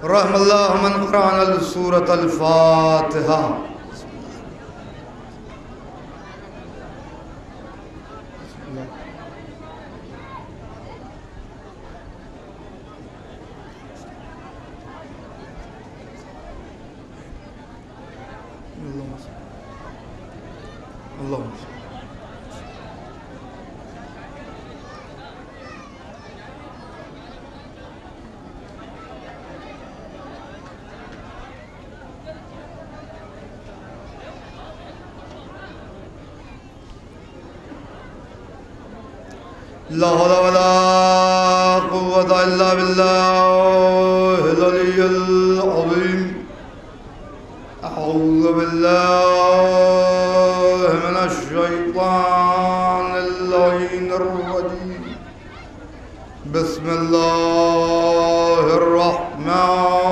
رحم اللہ من قرأنا سورة الفاتحہ. اللهم لا حول ولا قوة إلا بالله العلي العظيم. أعوذ بالله من الشيطان اللعين الرجيم. بسم الله الرحمن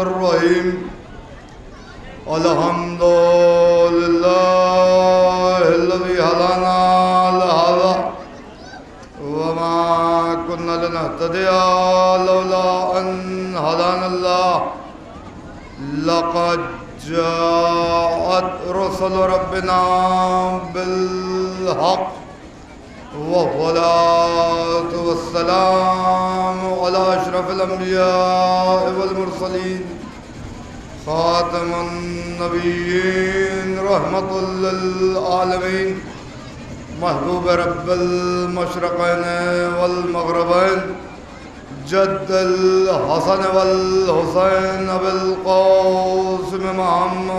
الرحيم. الحمد لله الذي هدانا لهذا وما كنا لنهتدي لولا أن هدانا الله. لقد جاءت رسل ربنا بالحق والصلاة والسلام على أشرف الأنبياء والمرسلين خاتم النبيين رحمة للعالمين محبوب رب المشرقين والمغربين جد الحسن والحسين بالقاسم محمد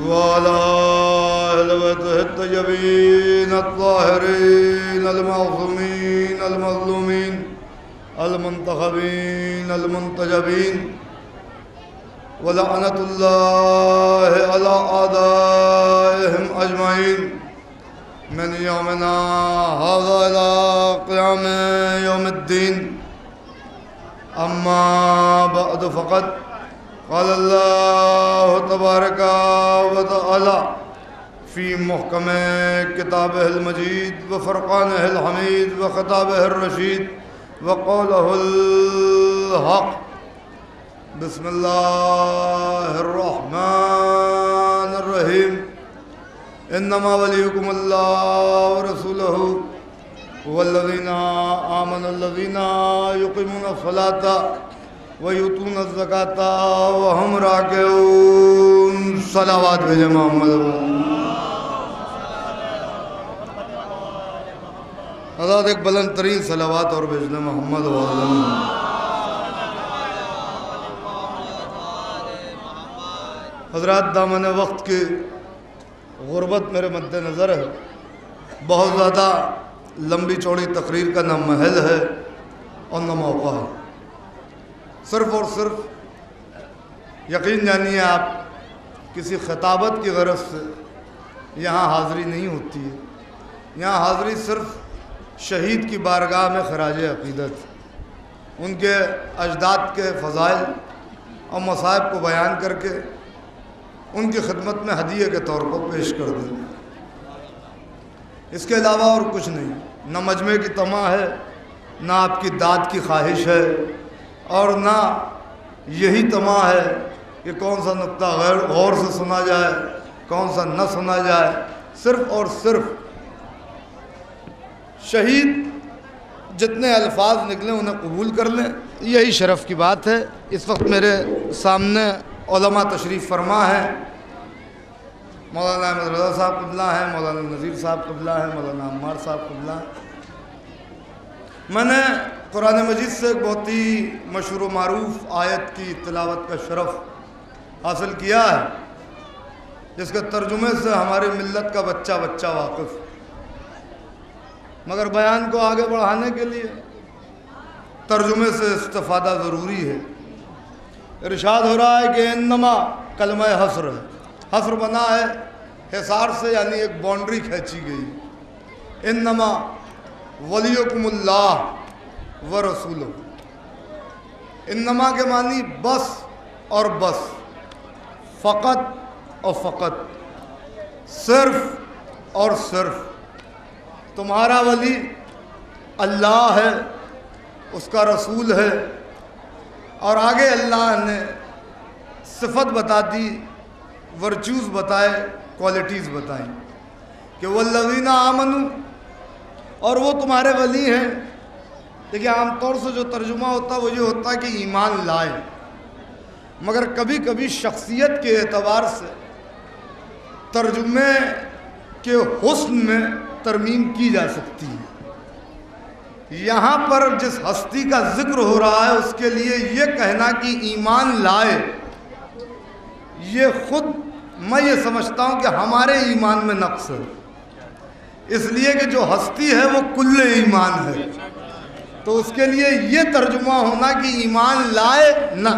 وعلى أهل بيته الطيبين الطاهرين المعصومين المظلومين المنتخبين المنتجبين. ولعنة الله على أعدائهم أجمعين من يومنا هذا إلى قيام يوم الدين. أما بعد فقد قال الله تبارك وتعالى في محكم كتابه المجيد وفرقانه الحميد وخطابه الرشيد وقوله الحق. بسم الله الرحمن الرحيم. إنما وليكم الله ورسوله والذين آمنوا الذين يقيمون الصلاة ويؤتون الزكاة وهم راكعون. صلوات بھیجے محمد. حضرات ایک بلند ترین صلوات اور بھیجنے محمد وسلم. حضرات دامن وقت کی غربت میرے مد نظر ہے. بہت زیادہ لمبی چوڑی تقریر کا نہ محل ہے اور نہ موقع ہے. صرف اور صرف یقین جانیے آپ کسی خطابت کی غرض سے یہاں حاضری نہیں ہوتی ہے. یہاں حاضری صرف شہید کی بارگاہ میں خراج عقیدت ان کے اجداد کے فضائل اور مصائب کو بیان کر کے ان کی خدمت میں ہدیے کے طور پر پیش کر دیں. اس کے علاوہ اور کچھ نہیں. نہ مجمع کی طمع ہے، نہ آپ کی داد کی خواہش ہے، اور نہ یہی طمع ہے کہ کون سا نقطہ غور سے سنا جائے، کون سا نہ سنا جائے. صرف اور صرف شہید جتنے الفاظ نکلیں انہیں قبول کر لیں، یہی شرف کی بات ہے. اس وقت میرے سامنے علماء تشریف فرما ہے. مولانا احمد رضا صاحب قبلہ ہیں، مولانا نذیر صاحب قبلہ ہیں، مولانا عمار صاحب قبلہ ہیں. میں نے قرآن مجید سے ایک بہت ہی مشہور و معروف آیت کی تلاوت کا شرف حاصل کیا ہے، جس کے ترجمے سے ہماری ملت کا بچہ بچہ واقف. مگر بیان کو آگے بڑھانے کے لیے ترجمے سے استفادہ ضروری ہے. ارشاد ہو رہا ہے کہ انما کلمہ حصر ہے. حصر بنا ہے حصار سے، یعنی ایک باؤنڈری کھینچی گئی. انما ولیکم اللہ ورسولہ. انما کے معنی بس اور بس، فقط اور فقط، صرف اور صرف. تمہارا ولی اللہ ہے، اس کا رسول ہے، اور آگے اللہ نے صفت بتا دی، ورچوز بتائے، کوالٹیز بتائیں کہ والذین آمنوا، اور وہ تمہارے ولی ہیں۔ دیکھیں عام طور سے جو ترجمہ ہوتا ہے وہ یہ ہوتا ہے کہ ایمان لائے، مگر کبھی کبھی شخصیت کے اعتبار سے ترجمے کے حسن میں ترمیم کی جا سکتی ہے۔ یہاں پر جس ہستی کا ذکر ہو رہا ہے اس کے لیے یہ کہنا کہ ایمان لائے، یہ خود میں یہ سمجھتا ہوں کہ ہمارے ایمان میں نقص ہے، اس لیے کہ جو ہستی ہے وہ کل ایمان ہے، تو اس کے لیے یہ ترجمہ ہونا کہ ایمان لائے نہ۔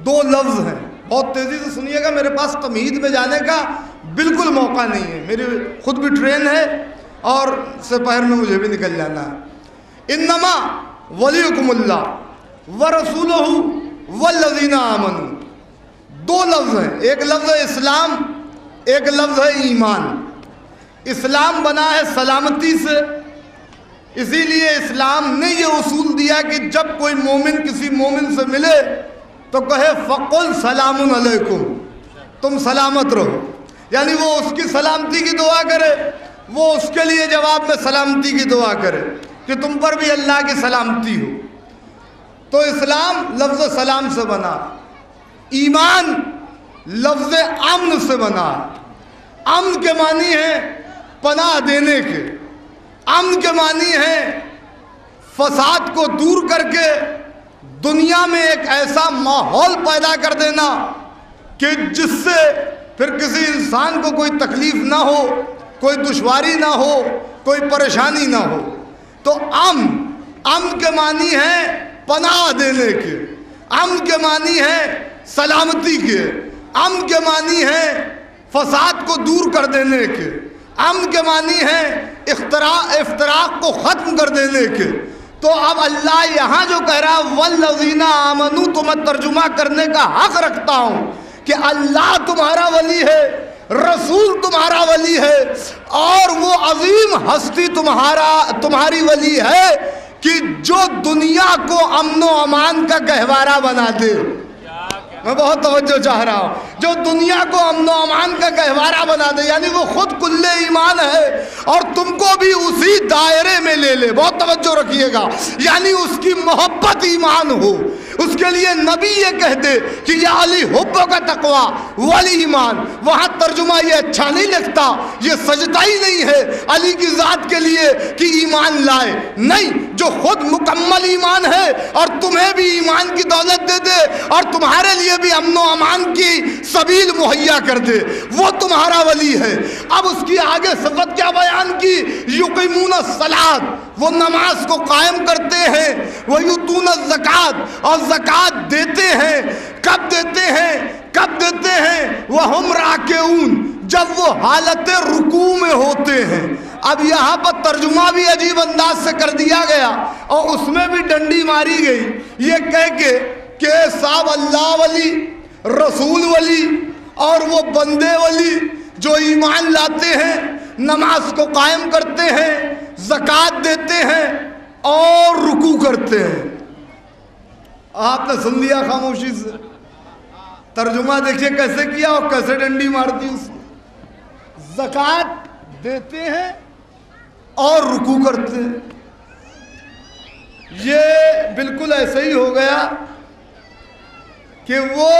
دو لفظ ہیں، بہت تیزی سے سنیے گا، میرے پاس تمہید میں جانے کا بالکل موقع نہیں ہے، میری خود بھی ٹرین ہے اور سپہر میں مجھے بھی نکل جانا ہے۔ انما ولیکم اللہ ورسولہ والذین آمنوا، دو لفظ ہیں، ایک لفظ ہے اسلام، ایک لفظ ہے ایمان۔ اسلام بنا ہے سلامتی سے، اسی لیے اسلام نے یہ اصول دیا کہ جب کوئی مومن کسی مومن سے ملے تو کہے فقل سلام علیکم، تم سلامت رہو، یعنی وہ اس کی سلامتی کی دعا کرے، وہ اس کے لیے جواب میں سلامتی کی دعا کرے کہ تم پر بھی اللہ کی سلامتی ہو۔ تو اسلام لفظ سلام سے بنا، ایمان لفظ امن سے بنا۔ امن کے معنی ہے پناہ دینے کے، امن کے معنی ہے فساد کو دور کر کے دنیا میں ایک ایسا ماحول پیدا کر دینا کہ جس سے پھر کسی انسان کو کوئی تکلیف نہ ہو، کوئی دشواری نہ ہو، کوئی پریشانی نہ ہو۔ تو امن کے معنی ہے پناہ دینے کے، امن کے معنی ہے سلامتی کے، امن کے معنی ہے فساد کو دور کر دینے کے، امن کے معنی ہے افتراق کو ختم کر دینے کے۔ تو اب اللہ یہاں جو کہہ رہا ہے والذین آمنوا، تو میں ترجمہ کرنے کا حق رکھتا ہوں کہ اللہ تمہارا ولی ہے، رسول تمہارا ولی ہے، اور وہ عظیم ہستی تمہاری ولی ہے کہ جو دنیا کو امن و امان کا گہوارہ بنا دے۔ میں بہت توجہ چاہ رہا ہوں، جو دنیا کو امن و امان کا گہوارہ بنا دے، یعنی وہ خود کل ایمان ہے اور تم کو بھی اسی دائرے میں لے لے۔ بہت توجہ رکھیے گا، یعنی اس کی محبت ایمان ہو۔ اس کے لیے نبی یہ کہہ دے کہ یا علی حب کا تقوی ولی ایمان، وہاں ترجمہ یہ اچھا نہیں لگتا، یہ سجدہ ہی نہیں ہے علی کی ذات کے لیے کہ ایمان لائے، نہیں، جو خود مکمل ایمان ہے اور تمہیں بھی ایمان کی دولت دے دے اور تمہارے لیے بھی امن و امان کی سبیل مہیا کر دے، وہ تمہارا ولی ہے۔ اب اس کی آگے صفت کیا بیان کی؟ یقیمون الصلاۃ، وہ نماز کو قائم کرتے ہیں، ویؤتون الزکوٰۃ، اور زکوٰۃ دیتے ہیں۔ کب دیتے ہیں؟ کب دیتے ہیں؟ وہم راکعون، جب وہ حالت رکوع میں ہوتے ہیں۔ اب یہاں پر ترجمہ بھی عجیب انداز سے کر دیا گیا اور اس میں بھی ڈنڈی ماری گئی، یہ کہہ کے کہ صاحب اللہ ولی، رسول ولی اور وہ بندے ولی جو ایمان لاتے ہیں، نماز کو قائم کرتے ہیں، زکوٰۃ دیتے ہیں اور رکوع کرتے ہیں۔ آپ نے سن لیا خاموشی سے، ترجمہ دیکھیے کیسے کیا اور کیسے ڈنڈی مار دی اس نے۔ زکوٰۃ دیتے ہیں اور رکوع کرتے ہیں، یہ بالکل ایسے ہی ہو گیا کہ وہ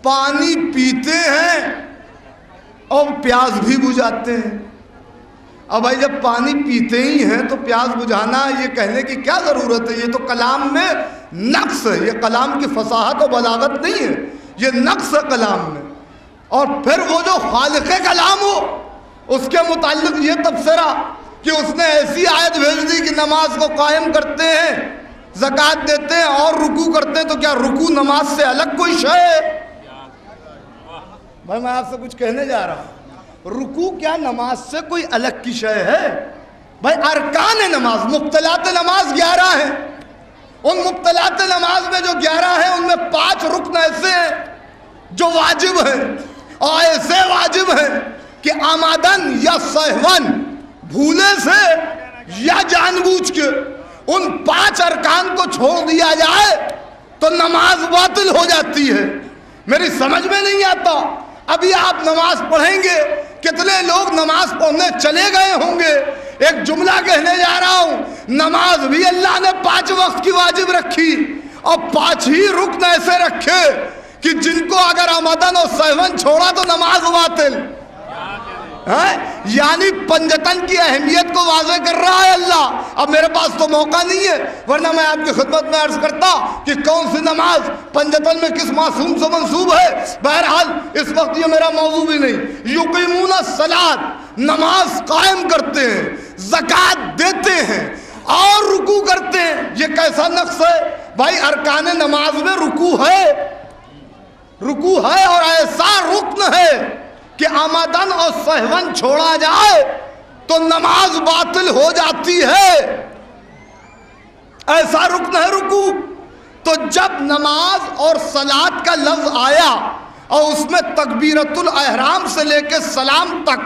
پانی پیتے ہیں اور پیاس بھی بجھاتے ہیں۔ اب بھائی جب پانی پیتے ہی ہیں تو پیاس بجھانا یہ کہنے کی کیا ضرورت ہے؟ یہ تو کلام میں نقص ہے، یہ کلام کی فصاحت و بلاغت نہیں ہے، یہ نقص ہے کلام میں۔ اور پھر وہ جو خالق کلام ہو اس کے متعلق یہ تبصرہ کہ اس نے ایسی آیت بھیج دی کہ نماز کو قائم کرتے ہیں، زکوٰۃ دیتے ہیں اور رکوع کرتے ہیں، تو کیا رکوع نماز سے الگ کوئی شے ہے؟ بھائی میں آپ سے کچھ کہنے جا رہا ہوں، رکوع کیا نماز سے کوئی الگ کی شے ہے؟ بھائی ارکان نماز، مبطلات نماز 11 ہیں، ان مبطلات نماز میں جو 11 ہیں ان میں 5 رکن ایسے ہیں جو واجب ہیں، اور ایسے واجب ہیں کہ آمدن یا سہون، بھولے سے یا جان بوجھ کے ان 5 ارکان کو چھوڑ دیا جائے تو نماز باطل ہو جاتی ہے. میری سمجھ میں نہیں آتا. ابھی آپ نماز پڑھیں گے, کتنے لوگ نماز پڑھنے چلے گئے ہوں گے. ایک جملہ کہنے جا رہا ہوں, نماز بھی اللہ نے 5 وقت کی واجب رکھی اور 5 ہی رکن ایسے رکھے کہ جن کو اگر آمدن اور سہون چھوڑا تو نماز باطل. یعنی پنجتن کی اہمیت کو واضح کر رہا ہے اللہ. اب میرے پاس تو موقع نہیں ہے, ورنہ میں آپ کی خدمت میں عرض کرتا کہ کون سی نماز پنجتن میں کس معصوم سے منسوب ہے. بہرحال اس وقت یہ میرا موضوع بھی نہیں. یقیمون الصلاۃ, نماز قائم کرتے ہیں, زکوٰۃ دیتے ہیں اور رکوع کرتے ہیں. یہ کیسا نقص ہے بھائی؟ ارکان نماز میں رکوع ہے, رکوع ہے, اور ایسا رکن ہے کہ آمدن اور سہون چھوڑا جائے تو نماز باطل ہو جاتی ہے. ایسا رکن ہے رکوع. تو جب نماز اور صلاۃ کا لفظ آیا اور اس میں تکبیرۃ الاحرام سے لے کے سلام تک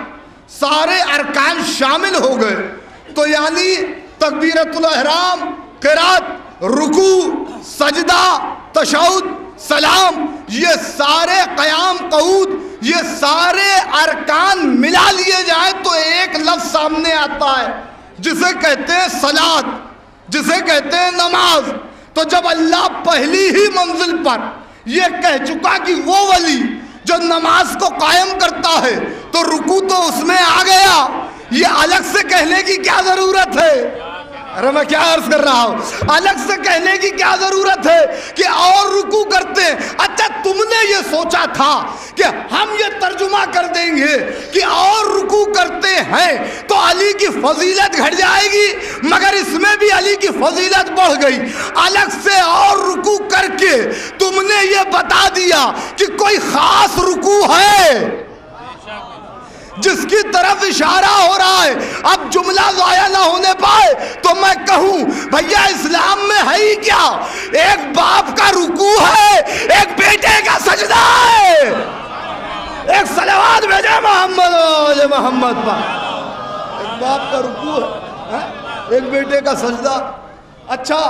سارے ارکان شامل ہو گئے, تو یعنی تکبیرۃ الاحرام, قرات, رکوع, سجدہ, تشہد, سلام, یہ سارے قیام, قعود, یہ سارے ارکان ملا لیے جائیں تو ایک لفظ سامنے آتا ہے جسے کہتے ہیں صلاۃ, جسے کہتے ہیں نماز. تو جب اللہ پہلی ہی منزل پر یہ کہہ چکا کہ وہ ولی جو نماز کو قائم کرتا ہے تو رکوع تو اس میں آ گیا, یہ الگ سے کہنے کی کیا ضرورت ہے؟ ارے میں کیا عرض کر رہا ہوں, الگ سے کہنے کی کیا ضرورت ہے کہ اور رکوع کرتے ہیں. اچھا تم نے یہ سوچا تھا کہ ہم یہ ترجمہ کر دیں گے کہ اور رکوع کرتے ہیں تو علی کی فضیلت گھٹ جائے گی, مگر اس میں بھی علی کی فضیلت بڑھ گئی. الگ سے اور رکوع کر کے تم نے یہ بتا دیا کہ کوئی خاص رکوع ہے جس کی طرف اشارہ ہو رہا ہے. اب جملہ ضائع نہ ہونے پائے تو میں کہوں بھیا اسلام میں ہے ہی کیا؟ ایک باپ کا رکوع ہے, ایک بیٹے کا سجدہ ہے. ایک صلوات بھیجے محمد پر. ایک باپ کا رکوع ہے, ایک بیٹے کا سجدہ. اچھا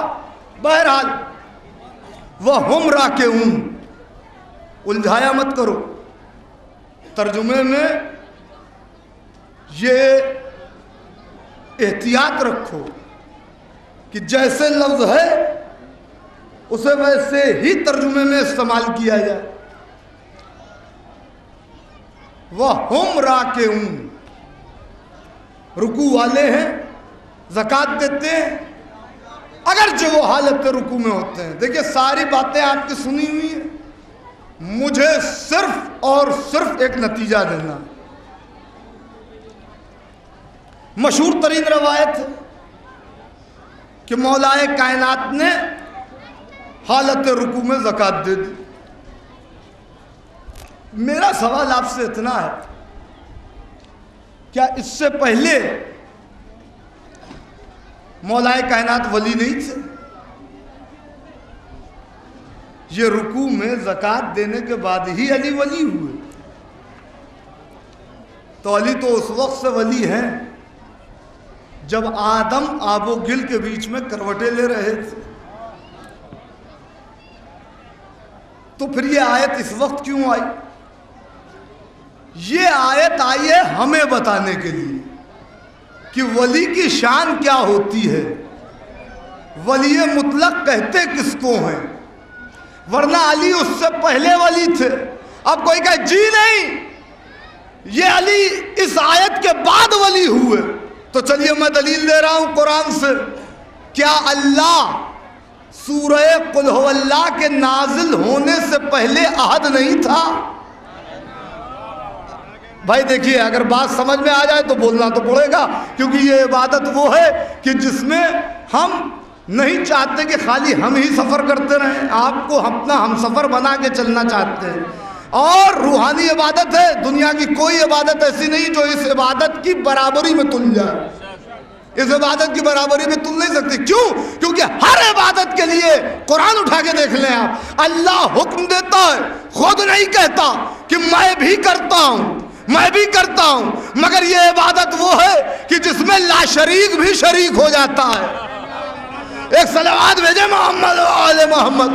بہرحال وَهُمْ رَاكِعُونَ, الجھایا مت کرو. ترجمے میں یہ احتیاط رکھو کہ جیسے لفظ ہے اسے ویسے ہی ترجمے میں استعمال کیا جائے. وَهُمْ رَاكِعُونَ, رکوع والے ہیں, زکوٰۃ دیتے ہیں, اگرچہ وہ حالت رکوع میں ہوتے ہیں. دیکھیے ساری باتیں آپ کی سنی ہوئی ہیں, مجھے صرف اور صرف ایک نتیجہ دینا. مشہور ترین روایت ہے کہ مولائے کائنات نے حالت رکوع میں زکوٰۃ دے دی. میرا سوال آپ سے اتنا ہے, کیا اس سے پہلے مولائے کائنات ولی نہیں تھے؟ یہ رکوع میں زکوٰۃ دینے کے بعد ہی علی ولی ہوئے. تو علی تو اس وقت سے ولی ہیں جب آدم آب و گل کے بیچ میں کروٹیں لے رہے تھے. تو پھر یہ آیت اس وقت کیوں آئی؟ یہ آیت آئی ہے ہمیں بتانے کے لیے کہ ولی کی شان کیا ہوتی ہے, ولی مطلق کہتے کس کو ہیں. ورنہ علی اس سے پہلے ولی تھے. اب کوئی کہے جی نہیں, یہ علی اس آیت کے بعد ولی ہوئے, تو چلیے میں دلیل دے رہا ہوں قرآن سے. کیا اللہ سورہ قل ہو اللہ کے نازل ہونے سے پہلے عہد نہیں تھا؟ بھائی دیکھیے اگر بات سمجھ میں آ جائے تو بولنا تو پڑے گا, کیونکہ یہ عبادت وہ ہے کہ جس میں ہم نہیں چاہتے کہ خالی ہم ہی سفر کرتے رہیں, آپ کو اپنا ہم سفر بنا کے چلنا چاہتے ہیں. اور روحانی عبادت ہے, دنیا کی کوئی عبادت ایسی نہیں جو اس عبادت کی برابری میں تل جائے. اس عبادت کی برابری میں تل نہیں سکتی. کیوں؟ کیونکہ ہر عبادت کے لیے قرآن اٹھا کے دیکھ لیں آپ, اللہ حکم دیتا ہے, خود نہیں کہتا کہ میں بھی کرتا ہوں, میں بھی کرتا ہوں، مگر یہ عبادت وہ ہے کہ جس میں لا شریک بھی شریک ہو جاتا ہے۔ ایک صلوات بھیجے محمد و آل محمد۔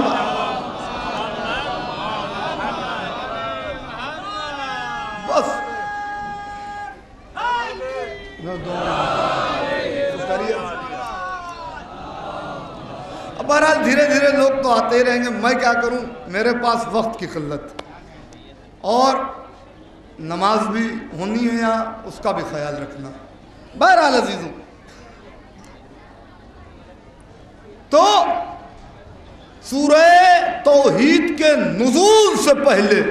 بس بہرحال دھیرے دھیرے لوگ تو آتے ہی رہیں گے، میں کیا کروں، میرے پاس وقت کی قلت اور نماز بھی ہونی ہے یہاں، اس کا بھی خیال رکھنا۔ بہرحال عزیزوں، تو سورہ توحید کے نزول سے پہلے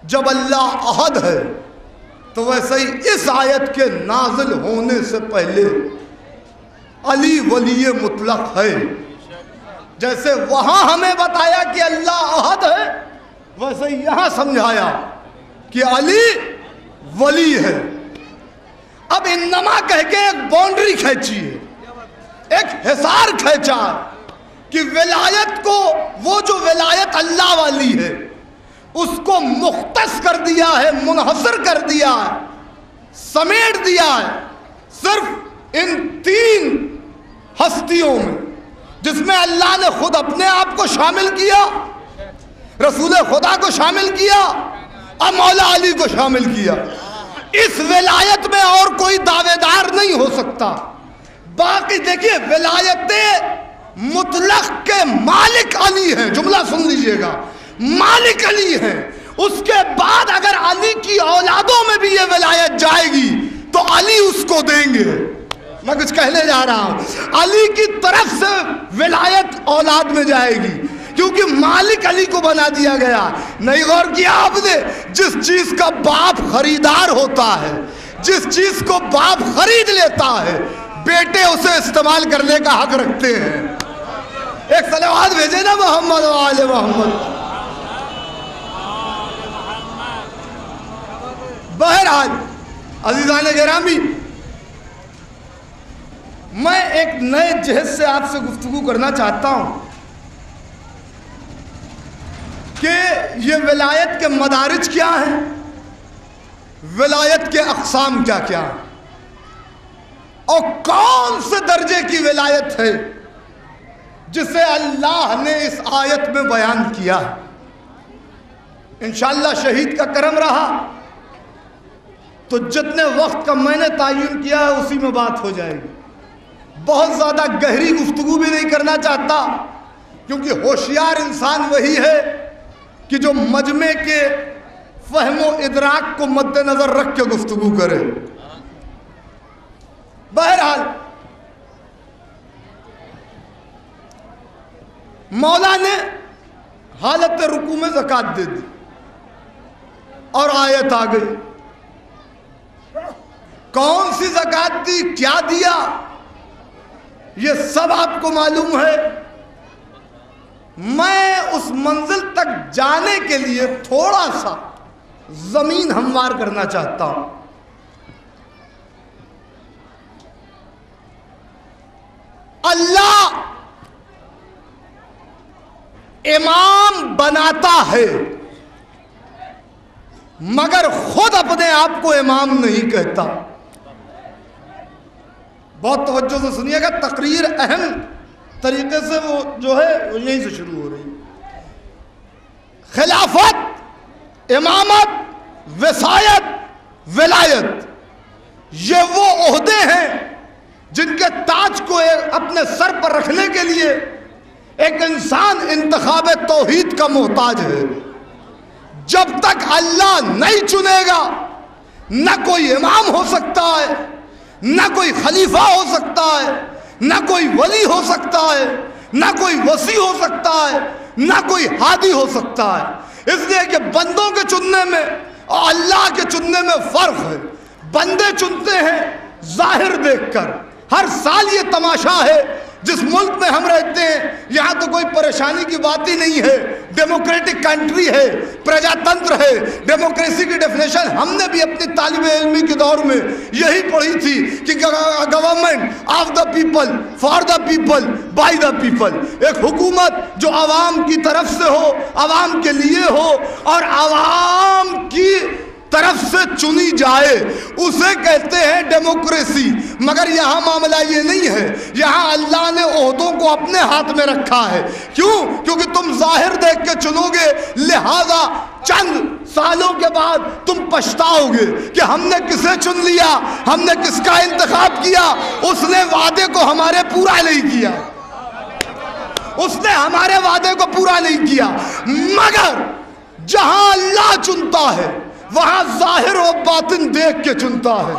جب اللہ احد ہے، تو ویسے ہی اس آیت کے نازل ہونے سے پہلے علی ولی مطلق ہے۔ جیسے وہاں ہمیں بتایا کہ اللہ احد ہے، ویسے ہی یہاں سمجھایا کہ علی ولی ہے۔ اب انما کہہ کے ایک باؤنڈری کھینچی ہے، ایک حصار کھینچا ہے کہ ولایت کو، وہ جو ولایت اللہ والی ہے اس کو مختص کر دیا ہے، منحصر کر دیا ہے، سمیٹ دیا ہے صرف ان 3 ہستیوں میں، جس میں اللہ نے خود اپنے آپ کو شامل کیا، رسول خدا کو شامل کیا اور مولا علی کو شامل کیا۔ اس ولایت میں اور کوئی دعوے دار نہیں ہو سکتا۔ باقی دیکھیے، ولایت مطلق کے مالک علی ہیں، جملہ سن لیجئے گا، مالک علی ہیں۔ اس کے بعد اگر علی کی اولادوں میں بھی یہ ولایت جائے گی تو علی اس کو دیں گے۔ میں کچھ کہنے جا رہا ہوں، علی کی طرف سے ولایت اولاد میں جائے گی، کیونکہ مالک علی کو بنا دیا گیا۔ نہیں غور کیا آپ نے، جس چیز کا باپ خریدار ہوتا ہے، جس چیز کو باپ خرید لیتا ہے، بیٹے اسے استعمال کرنے کا حق رکھتے ہیں۔ ایک صلوات بھیجے نا محمد و آل محمد۔ بہرحال عزیزان گرامی، میں ایک نئے جہت سے آپ سے گفتگو کرنا چاہتا ہوں کہ یہ ولایت کے مدارج کیا ہیں، ولایت کے اقسام کیا کیا ہیں، اور کون سے درجے کی ولایت ہے جسے اللہ نے اس آیت میں بیان کیا ہے۔ انشاءاللہ شہید کا کرم رہا تو جتنے وقت کا میں نے تعین کیا ہے اسی میں بات ہو جائے گی۔ بہت زیادہ گہری گفتگو بھی نہیں کرنا چاہتا، کیونکہ ہوشیار انسان وہی ہے کہ جو مجمع کے فہم و ادراک کو مد نظر رکھ کے گفتگو کرے۔ بہرحال مولا نے حالت رکوع میں زکوٰۃ دے دی اور آیت آ گئی۔ کون سی زکوٰۃ دی، کیا دیا، یہ سب آپ کو معلوم ہے۔ میں اس منزل تک جانے کے لیے تھوڑا سا زمین ہموار کرنا چاہتا ہوں۔ اللہ امام بناتا ہے، مگر خود اپنے آپ کو امام نہیں کہتا۔ بہت توجہ سے سنیے گا، تقریر اہم طریقے سے وہ جو ہے وہ یہیں سے شروع ہو رہی ہے۔ خلافت، امامت، وصایت، ولایت، یہ وہ عہدے ہیں جن کے تاج کو اپنے سر پر رکھنے کے لیے ایک انسان انتخاب توحید کا محتاج ہے۔ جب تک اللہ نہیں چنے گا نہ کوئی امام ہو سکتا ہے، نہ کوئی خلیفہ ہو سکتا ہے، نہ کوئی ولی ہو سکتا ہے، نہ کوئی وصی ہو سکتا ہے، نہ کوئی ہادی ہو سکتا ہے۔ اس لیے کہ بندوں کے چننے میں اور اللہ کے چننے میں فرق ہے۔ بندے چنتے ہیں ظاہر دیکھ کر۔ ہر سال یہ تماشا ہے، جس ملک میں ہم رہتے ہیں یہاں تو کوئی پریشانی کی بات ہی نہیں ہے، ڈیموکریٹک کنٹری ہے، پرجا تنتر ہے۔ ڈیموکریسی کی ڈیفینیشن ہم نے بھی اپنی طالب علمی کے دور میں یہی پڑھی تھی کہ government of the people, for the people, by the people. ایک حکومت جو عوام کی طرف سے ہو، عوام کے لیے ہو اور عوام کی طرف سے چنی جائے اسے کہتے ہیں ڈیموکریسی. مگر یہاں معاملہ یہ نہیں ہے. یہاں اللہ نے عہدوں کو اپنے ہاتھ میں رکھا ہے. کیوں؟ کیونکہ تم ظاہر دیکھ کے چنو گے, لہذا چند سالوں کے بعد تم پچھتاؤ گے کہ ہم نے کسے چن لیا, ہم نے کس کا انتخاب کیا. اس نے وعدے کو ہمارے پورا نہیں کیا, اس نے ہمارے وعدے کو پورا نہیں کیا. مگر جہاں اللہ چنتا ہے وہاں ظاہر و باطن دیکھ کے چنتا ہے.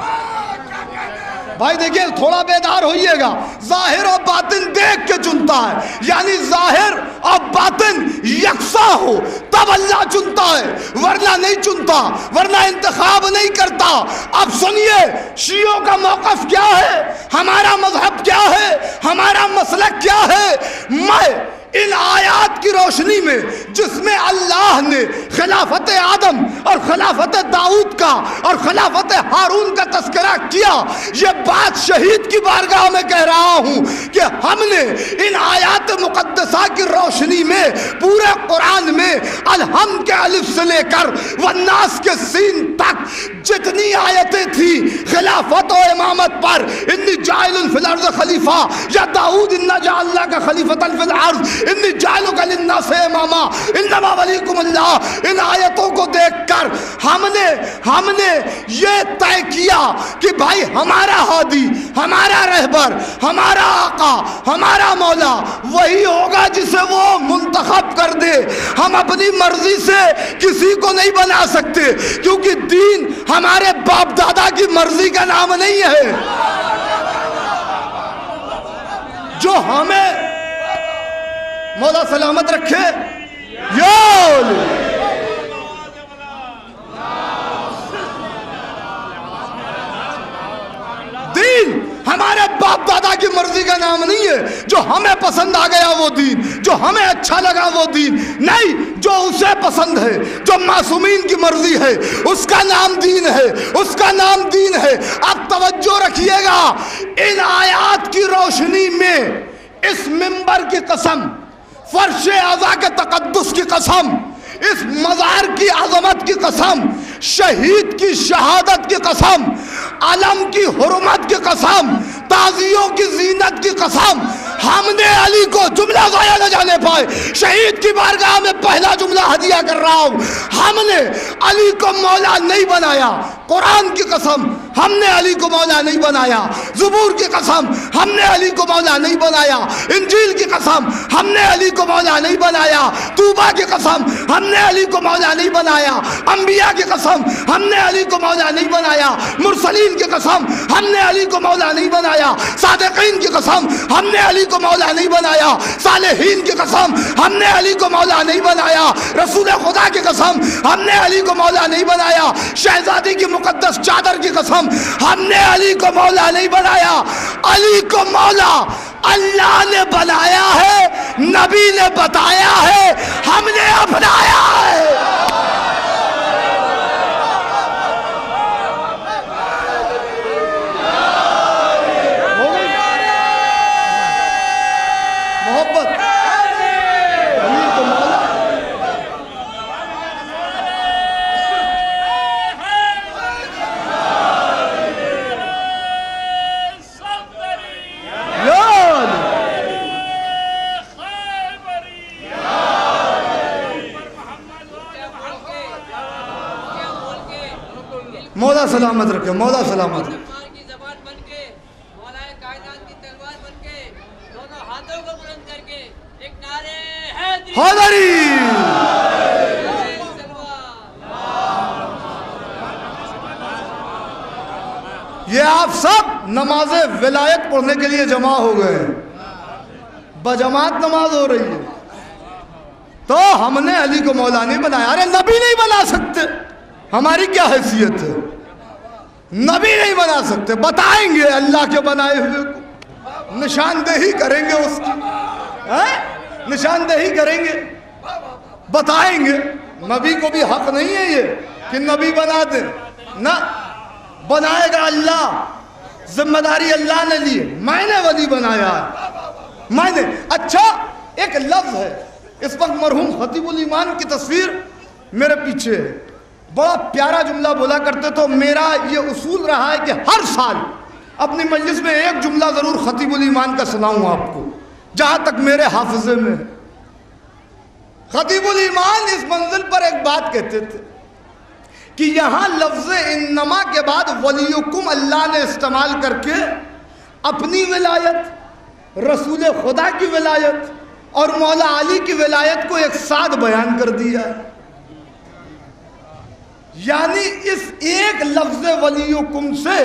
بھائی دیکھیے, تھوڑا بیدار ہوئیے گا. ظاہر و باطن دیکھ کے چنتا ہے, یعنی ظاہر اور باطن یکساں ہو تب اللہ چنتا ہے, ورنہ نہیں چنتا, ورنہ انتخاب نہیں کرتا. اب سنیے شیعوں کا موقف کیا ہے, ہمارا مذہب کیا ہے, ہمارا مسلک کیا ہے. میں ان آیات کی روشنی میں جس میں اللہ نے خلافت آدم اور خلافت داؤد کا اور خلافت ہارون کا تذکرہ کیا, یہ بات شہید کی بارگاہ میں کہہ رہا ہوں کہ ہم نے ان آیات مقدسہ کی روشنی میں پورے قرآن میں الحمد کے الف سے لے کر والناس کے سین تک جتنی آیتیں تھی خلافت و امامت پر, انی جاعل فی الارض خلیفہ, یا داؤد انا جعلنا کا خلیفۃ فی الارض, انی جعلک للناس اماما, انما ولیکم اللہ, ان آیتوں کو دیکھ کر ہم نے یہ طے کیا کہ بھائی ہمارا ہادی, ہمارا رہبر, ہمارا آقا, ہمارا مولا وہی ہوگا جسے وہ منتخب کر دے. ہم اپنی مرضی سے کسی کو نہیں بنا سکتے, کیونکہ دین ہمارے باپ دادا کی مرضی کا نام نہیں ہے. جو ہمیں مولا سلامت رکھے, دین ہمارے باپ دادا کی مرضی کا نام نہیں ہے. جو ہمیں پسند آ گیا وہ دین, جو ہمیں اچھا لگا وہ دین نہیں. جو اسے پسند ہے, جو معصومین کی مرضی ہے, اس کا نام دین ہے, اس کا نام دین ہے. اب توجہ رکھیے گا, ان آیات کی روشنی میں اس منبر کی قسم, فرش اعضا کے تقدس کی قسم, اس مزار کی عظمت کی قسم, شہید کی شہادت کی قسم, علم کی حرمت کی قسم, تازیوں کی زینت کی قسم, ہم نے علی کو, جملہ ضائع نہ جانے پائے, شہید کی بارگاہ میں پہلا جملہ ہدیہ کر رہا ہوں, ہم نے علی کو مولا نہیں بنایا. قرآن کی قسم ہم نے علی کو مولا نہیں بنایا. زبور کی قسم ہم نے علی کو مولا نہیں بنایا. انجیل کی قسم ہم نے علی کو مولا نہیں بنایا. توبہ کی قسم ہم نے علی کو مولا نہیں بنایا. انبیاء کی قسم ہم نے علی کو مولا نہیں بنایا. مرسلین کی قسم ہم نے علی کو مولا نہیں بنایا. صادقین کی قسم ہم نے علی کو مولا نہیں بنایا. صالحین کی قسم ہم نے علی کو مولا نہیں بنایا. رسول خدا کی قسم ہم نے علی کو مولا نہیں بنایا. شہزادی کی مقدس چادر کی قسم ہم نے علی کو مولا نہیں بنایا. علی کو مولا اللہ نے بنایا ہے, نبی نے بتایا ہے, ہم نے اپنایا ہے. مولا سلامت رکھے, مولا سلامت رکھے. کی زبان بن کے, مولا کائنات کی تلوار بن کے, دونوں ہاتھوں کو بلند کر کے ایک نعرے حیدری. یہ آپ سب نماز ولایت پڑھنے کے لیے جمع ہو گئے ہیں, بجماعت نماز ہو رہی ہے. تو ہم نے علی کو مولا نہیں بنایا. ارے نبی نہیں بنا سکتے, ہماری کیا حیثیت ہے, نبی نہیں بنا سکتے. بتائیں گے اللہ کے بنائے ہوئے کو, نشاندہی کریں گے, اس کی نشاندہی کریں گے, بتائیں گے. نبی کو بھی حق نہیں ہے یہ کہ نبی بنا دیں, نہ بنائے گا اللہ, ذمہ داری اللہ نے لی ہے. میں نے ولی بنایا ہے, میں نے. اچھا ایک لفظ ہے, اس وقت مرحوم خطیب الایمان کی تصویر میرے پیچھے ہے, بڑا پیارا جملہ بولا کرتے تو میرا یہ اصول رہا ہے کہ ہر سال اپنی مجلس میں ایک جملہ ضرور خطیب الایمان کا سناؤں آپ کو، جہاں تک میرے حافظے میں۔ خطیب الایمان اس منزل پر ایک بات کہتے تھے کہ یہاں لفظ انما کے بعد ولیکم اللہ نے استعمال کر کے اپنی ولایت، رسول خدا کی ولایت اور مولا علی کی ولایت کو ایک ساتھ بیان کر دیا ہے۔ یعنی اس ایک لفظ ولیکم سے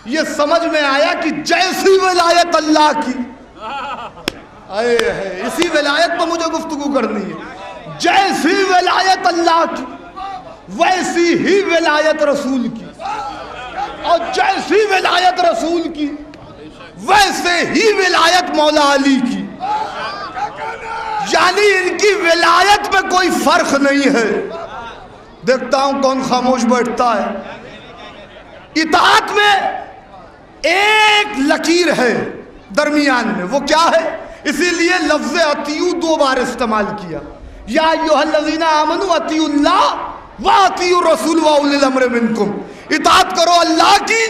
یہ سمجھ میں آیا کہ جیسی ولایت اللہ کی، اسی ولایت پر مجھے گفتگو کرنی ہے، جیسی ولایت اللہ کی ویسی ہی ولایت رسول کی، اور جیسی ولایت رسول کی ویسے ہی ولایت مولا علی کی، یعنی ان کی ولایت میں کوئی فرق نہیں ہے۔ دیکھتا ہوں کون خاموش بیٹھتا ہے۔ اطاعت میں ایک لکیر ہے درمیان میں، وہ کیا ہے؟ اسی لیے لفظ اطیعوا 2 بار استعمال کیا، یا ایھا الذین آمنوا اطیعوا اللہ واطیعوا الرسول واولی الامر منکم، اطاعت کرو اللہ کی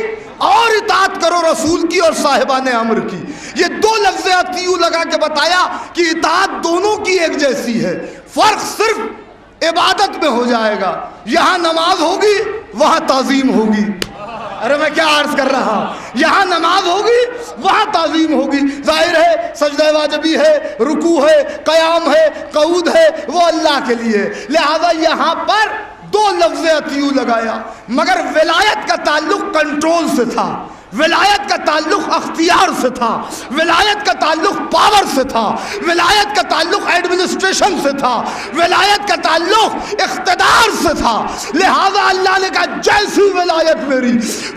اور اطاعت کرو رسول کی اور صاحبان امر کی۔ یہ 2 لفظ اطیعوا لگا کے بتایا کہ اطاعت دونوں کی ایک جیسی ہے، فرق صرف عبادت میں ہو جائے گا، یہاں نماز ہوگی وہاں تعظیم ہوگی۔ ارے میں کیا عرض کر رہا ہوں، یہاں نماز ہوگی وہاں تعظیم ہوگی۔ ظاہر ہے سجدہ واجبی ہے، رکوع ہے، قیام ہے، قعود ہے، وہ اللہ کے لیے، لہذا یہاں پر 2 لفظ اطیعوا لگایا، مگر ولایت کا تعلق کنٹرول سے تھا، ولایت کا تعلق اختیار سے تھا، ولایت کا تعلق پاور سے تھا، ولایت کا تعلق ایڈمنسٹریشن سے تھا، ولایت کا تعلق اقتدار سے تھا، لہذا اللہ نے کہا جیسی ولایت میری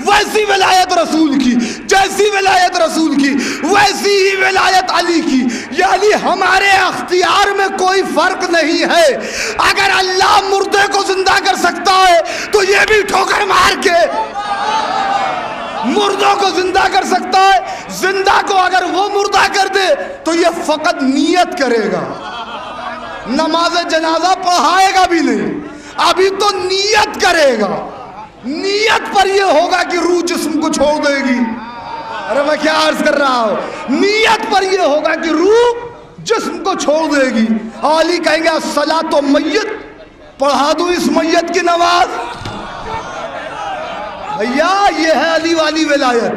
ویسی ولایت رسول کی، جیسی ولایت رسول کی ویسی ہی ولایت علی کی، یعنی ہمارے اختیار میں کوئی فرق نہیں ہے۔ اگر اللہ مردے کو زندہ کر سکتا ہے تو یہ بھی ٹھوکر مار کے مردوں کو زندہ کر سکتا ہے، زندہ کو اگر وہ مردہ کر دے تو یہ فقط نیت کرے گا، نماز جنازہ پڑھائے گا بھی نہیں، ابھی تو نیت کرے گا، نیت پر یہ ہوگا کہ روح جسم کو چھوڑ دے گی۔ ارے میں کیا عرض کر رہا ہوں، نیت پر یہ ہوگا کہ روح جسم کو چھوڑ دے گی۔ علی کہیں گے الصلاۃ میت، پڑھا دوں اس میت کی نماز؟ بھیا یہ ہے علی والی ولایت،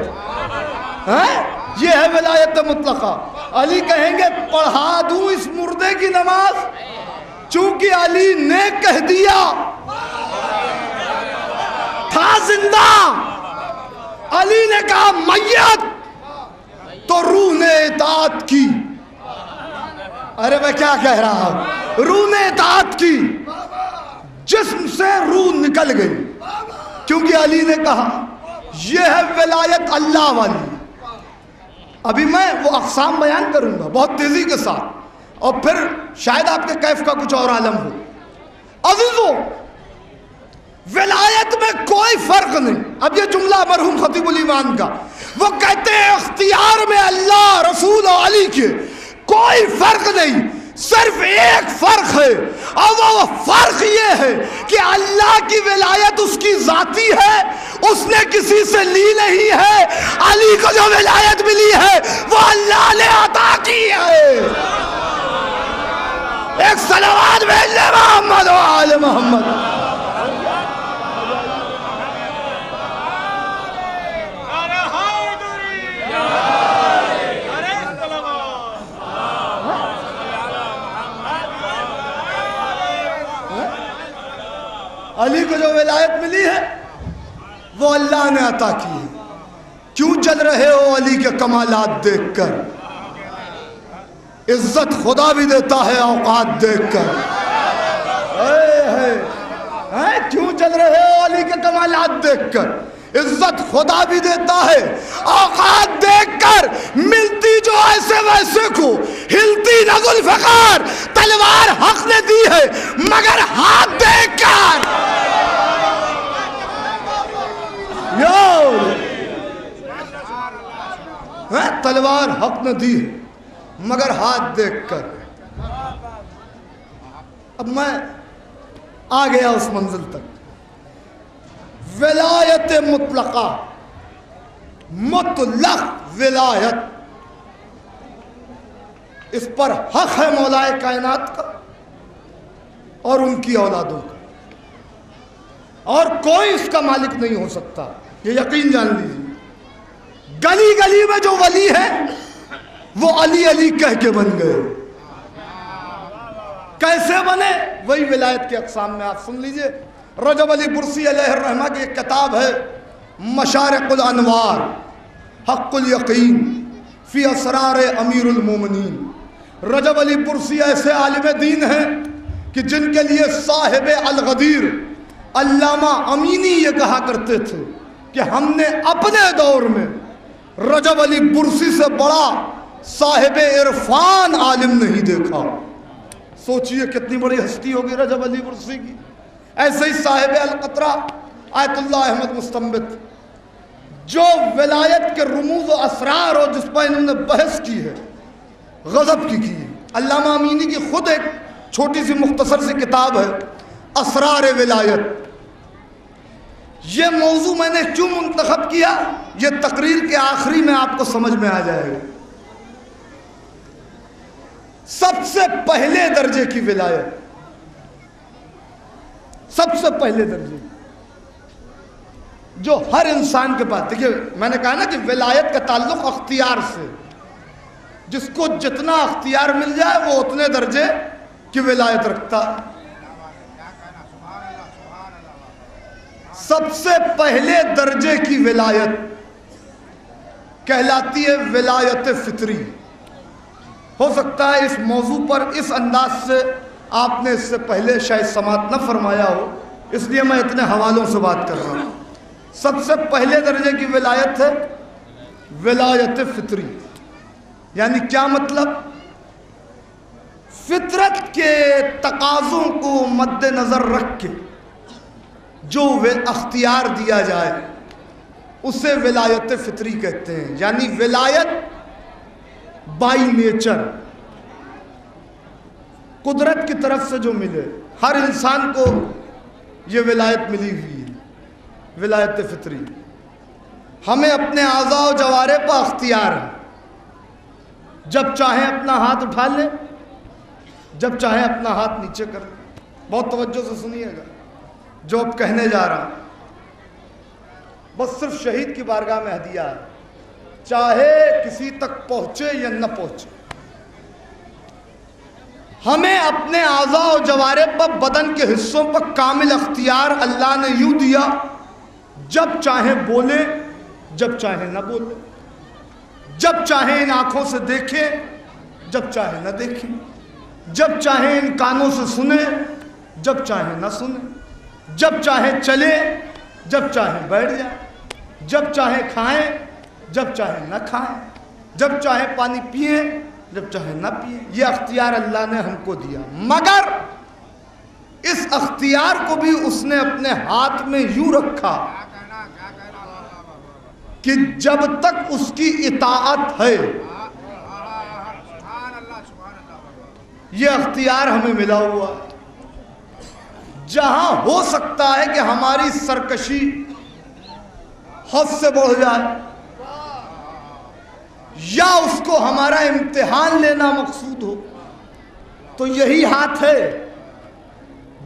یہ ہے ولایت مطلقہ۔ علی کہیں گے پڑھا دوں اس مردے کی نماز؟ چونکہ علی نے کہہ دیا، تھا زندہ، علی نے کہا میت، تو روح نے اطاعت کی۔ ارے میں کیا کہہ رہا ہوں، روح نے اطاعت کی، جسم سے روح نکل گئی، کیونکہ علی نے کہا یہ ہے ولایت اللہ والی۔ ابھی میں وہ اقسام بیان کروں گا بہت تیزی کے ساتھ، اور پھر شاید آپ کے کیف کا کچھ اور عالم ہو۔ عزیزو، ولایت میں کوئی فرق نہیں۔ اب یہ جملہ مرحوم خطیب الایمان کا، وہ کہتے ہیں اختیار میں اللہ، رسول اور علی کے کوئی فرق نہیں، صرف ایک فرق ہے، اور وہ فرق یہ ہے کہ اللہ کی ولایت اس کی ذاتی ہے، اس نے کسی سے لی نہیں ہے، علی کو جو ولایت ملی ہے وہ اللہ نے عطا کی ہے۔ ایک صلوات بھیج لے محمد و آل محمد۔ علی کو جو ولایت ملی ہے وہ اللہ نے عطا کی ہے۔ کیوں جل رہے ہو علی کے کمالات دیکھ کر؟ عزت خدا بھی دیتا ہے اوقات دیکھ کر۔ کیوں جل رہے ہو علی کے کمالات دیکھ کر؟ عزت خدا بھی دیتا ہے اوقات دیکھ کر، ملتی جو ایسے ویسے کو، ہلتی نہ ذوالفقار، تلوار حق نے دی ہے مگر ہاتھ دیکھ کر۔ تلوار حق نے دی ہے مگر ہاتھ دیکھ کر۔ اب میں آ گیا اس منزل تک ولایت مطلقہ، مطلق ولایت، اس پر حق ہے مولا کائنات کا اور ان کی اولادوں کا، اور کوئی اس کا مالک نہیں ہو سکتا، یہ یقین جان لیجیے۔ گلی گلی میں جو ولی ہے وہ علی علی کہہ کے بن گئے۔ کیسے بنے؟ وہی ولایت کے اقسام میں آپ سن لیجئے۔ رجب علی برسی علیہ الرحمہ کی ایک کتاب ہے مشارق الانوار حق الیقین فی اسرار امیر المومنین۔ رجب علی برسی ایسے عالم دین ہیں کہ جن کے لیے صاحب الغدیر علامہ امینی یہ کہا کرتے تھے کہ ہم نے اپنے دور میں رجب علی برسی سے بڑا صاحب عرفان عالم نہیں دیکھا۔ سوچئے کتنی بڑی ہستی ہوگی رجب علی برسی کی۔ ایسے ہی صاحب القطرہ آیت اللہ احمد مستنبت، جو ولایت کے رموز و اسرار اور جس پر انہوں نے بحث کی ہے، غضب کی ہے۔ علامہ امینی کی خود ایک چھوٹی سی مختصر سی کتاب ہے اسرار ولایت۔ یہ موضوع میں نے کیوں منتخب کیا، یہ تقریر کے آخری میں آپ کو سمجھ میں آ جائے گا۔ سب سے پہلے درجے کی ولایت، سب سے پہلے درجے جو ہر انسان کے پاس، دیکھیے میں نے کہا نا کہ ولایت کا تعلق اختیار سے، جس کو جتنا اختیار مل جائے وہ اتنے درجے کی ولایت رکھتا ہے۔ سب سے پہلے درجے کی ولایت کہلاتی ہے ولایت فطری۔ ہو سکتا ہے اس موضوع پر اس انداز سے آپ نے اس سے پہلے شاید سماعت نہ فرمایا ہو، اس لیے میں اتنے حوالوں سے بات کر رہا ہوں۔ سب سے پہلے درجے کی ولایت ہے ولایت فطری، یعنی کیا مطلب؟ فطرت کے تقاضوں کو مد نظر رکھ کے جو اختیار دیا جائے اسے ولایت فطری کہتے ہیں، یعنی ولایت بائی نیچر، قدرت کی طرف سے جو ملے۔ ہر انسان کو یہ ولایت ملی ہوئی ہے، ولایت فطری۔ ہمیں اپنے اعضاء و جوارح پر اختیار ہے، جب چاہیں اپنا ہاتھ اٹھا لیں، جب چاہیں اپنا ہاتھ نیچے کر لیں۔ بہت توجہ سے سنیے گا جو اب کہنے جا رہا ہوں، بس صرف شہید کی بارگاہ میں ہدیہ ہے، چاہے کسی تک پہنچے یا نہ پہنچے۔ ہمیں اپنے اعضاء و جوارح پر، بدن کے حصوں پر کامل اختیار اللہ نے یوں دیا، جب چاہیں بولیں، جب چاہیں نہ بولیں، جب چاہیں ان آنکھوں سے دیکھیں، جب چاہیں نہ دیکھیں، جب چاہیں ان کانوں سے سنیں، جب چاہیں نہ سنیں، جب چاہیں چلیں، جب چاہیں بیٹھ جائیں، جب چاہیں کھائیں، جب چاہیں نہ کھائیں، جب چاہیں پانی پئیں، جب چاہیں نہ پئیں۔ یہ اختیار اللہ نے ہم کو دیا، مگر اس اختیار کو بھی اس نے اپنے ہاتھ میں یوں رکھا کہ جب تک اس کی اطاعت ہے یہ اختیار ہمیں ملا ہوا ہے۔ جہاں ہو سکتا ہے کہ ہماری سرکشی حد سے بڑھ جائے یا اس کو ہمارا امتحان لینا مقصود ہو، تو یہی ہاتھ ہے،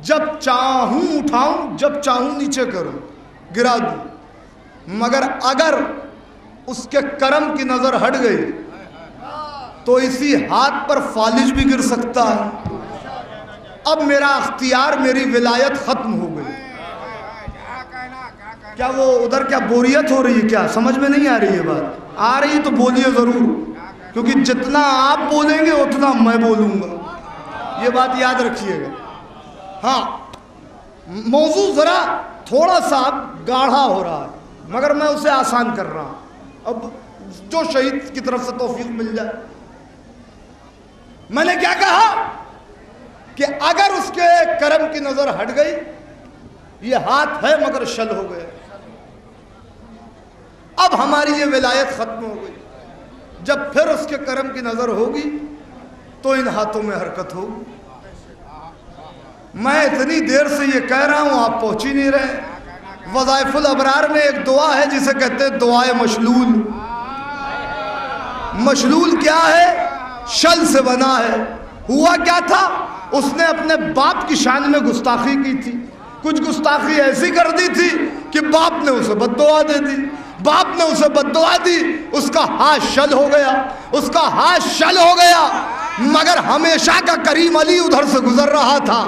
جب چاہوں اٹھاؤں، جب چاہوں نیچے کروں، گرا دوں۔ مگر اگر اس کے کرم کی نظر ہٹ گئی تو اسی ہاتھ پر فالج بھی گر سکتا ہے۔ اب میرا اختیار، میری ولایت ختم ہو گئی۔ کیا وہ ادھر کیا بوریت ہو رہی ہے؟ کیا سمجھ میں نہیں آ رہی ہے بات؟ آ رہی تو بولیے ضرور، کیونکہ جتنا آپ بولیں گے اتنا میں بولوں گا، یہ بات یاد رکھیے گا۔ ہاں، موضوع ذرا تھوڑا سا گاڑھا ہو رہا ہے مگر میں اسے آسان کر رہا ہوں، اب جو شہید کی طرف سے توفیق مل جائے۔ میں نے کیا کہا کہ اگر اس کے کرم کی نظر ہٹ گئی، یہ ہاتھ ہے مگر شل ہو گیا، اب ہماری یہ ولایت ختم ہو گئی۔ جب پھر اس کے کرم کی نظر ہوگی تو ان ہاتھوں میں حرکت ہوگی۔ میں اتنی دیر سے یہ کہہ رہا ہوں، آپ پہنچ ہی نہیں رہے، وظائف الابرار میں ایک دعا ہے جسے کہتے ہیں دعائے مشلول. مشلول کیا ہے؟ شل سے بنا ہے. ہوا کیا تھا؟ اس نے اپنے باپ کی شان میں گستاخی کی تھی. کچھ گستاخی ایسی کر دی تھی کہ باپ نے اسے بد دعا دے دی. باپ نے اسے بد دعا دی, اس کا ہاتھ شل ہو گیا, اس کا ہاتھ شل ہو گیا. مگر ہمیشہ کا کریم علی ادھر سے گزر رہا تھا.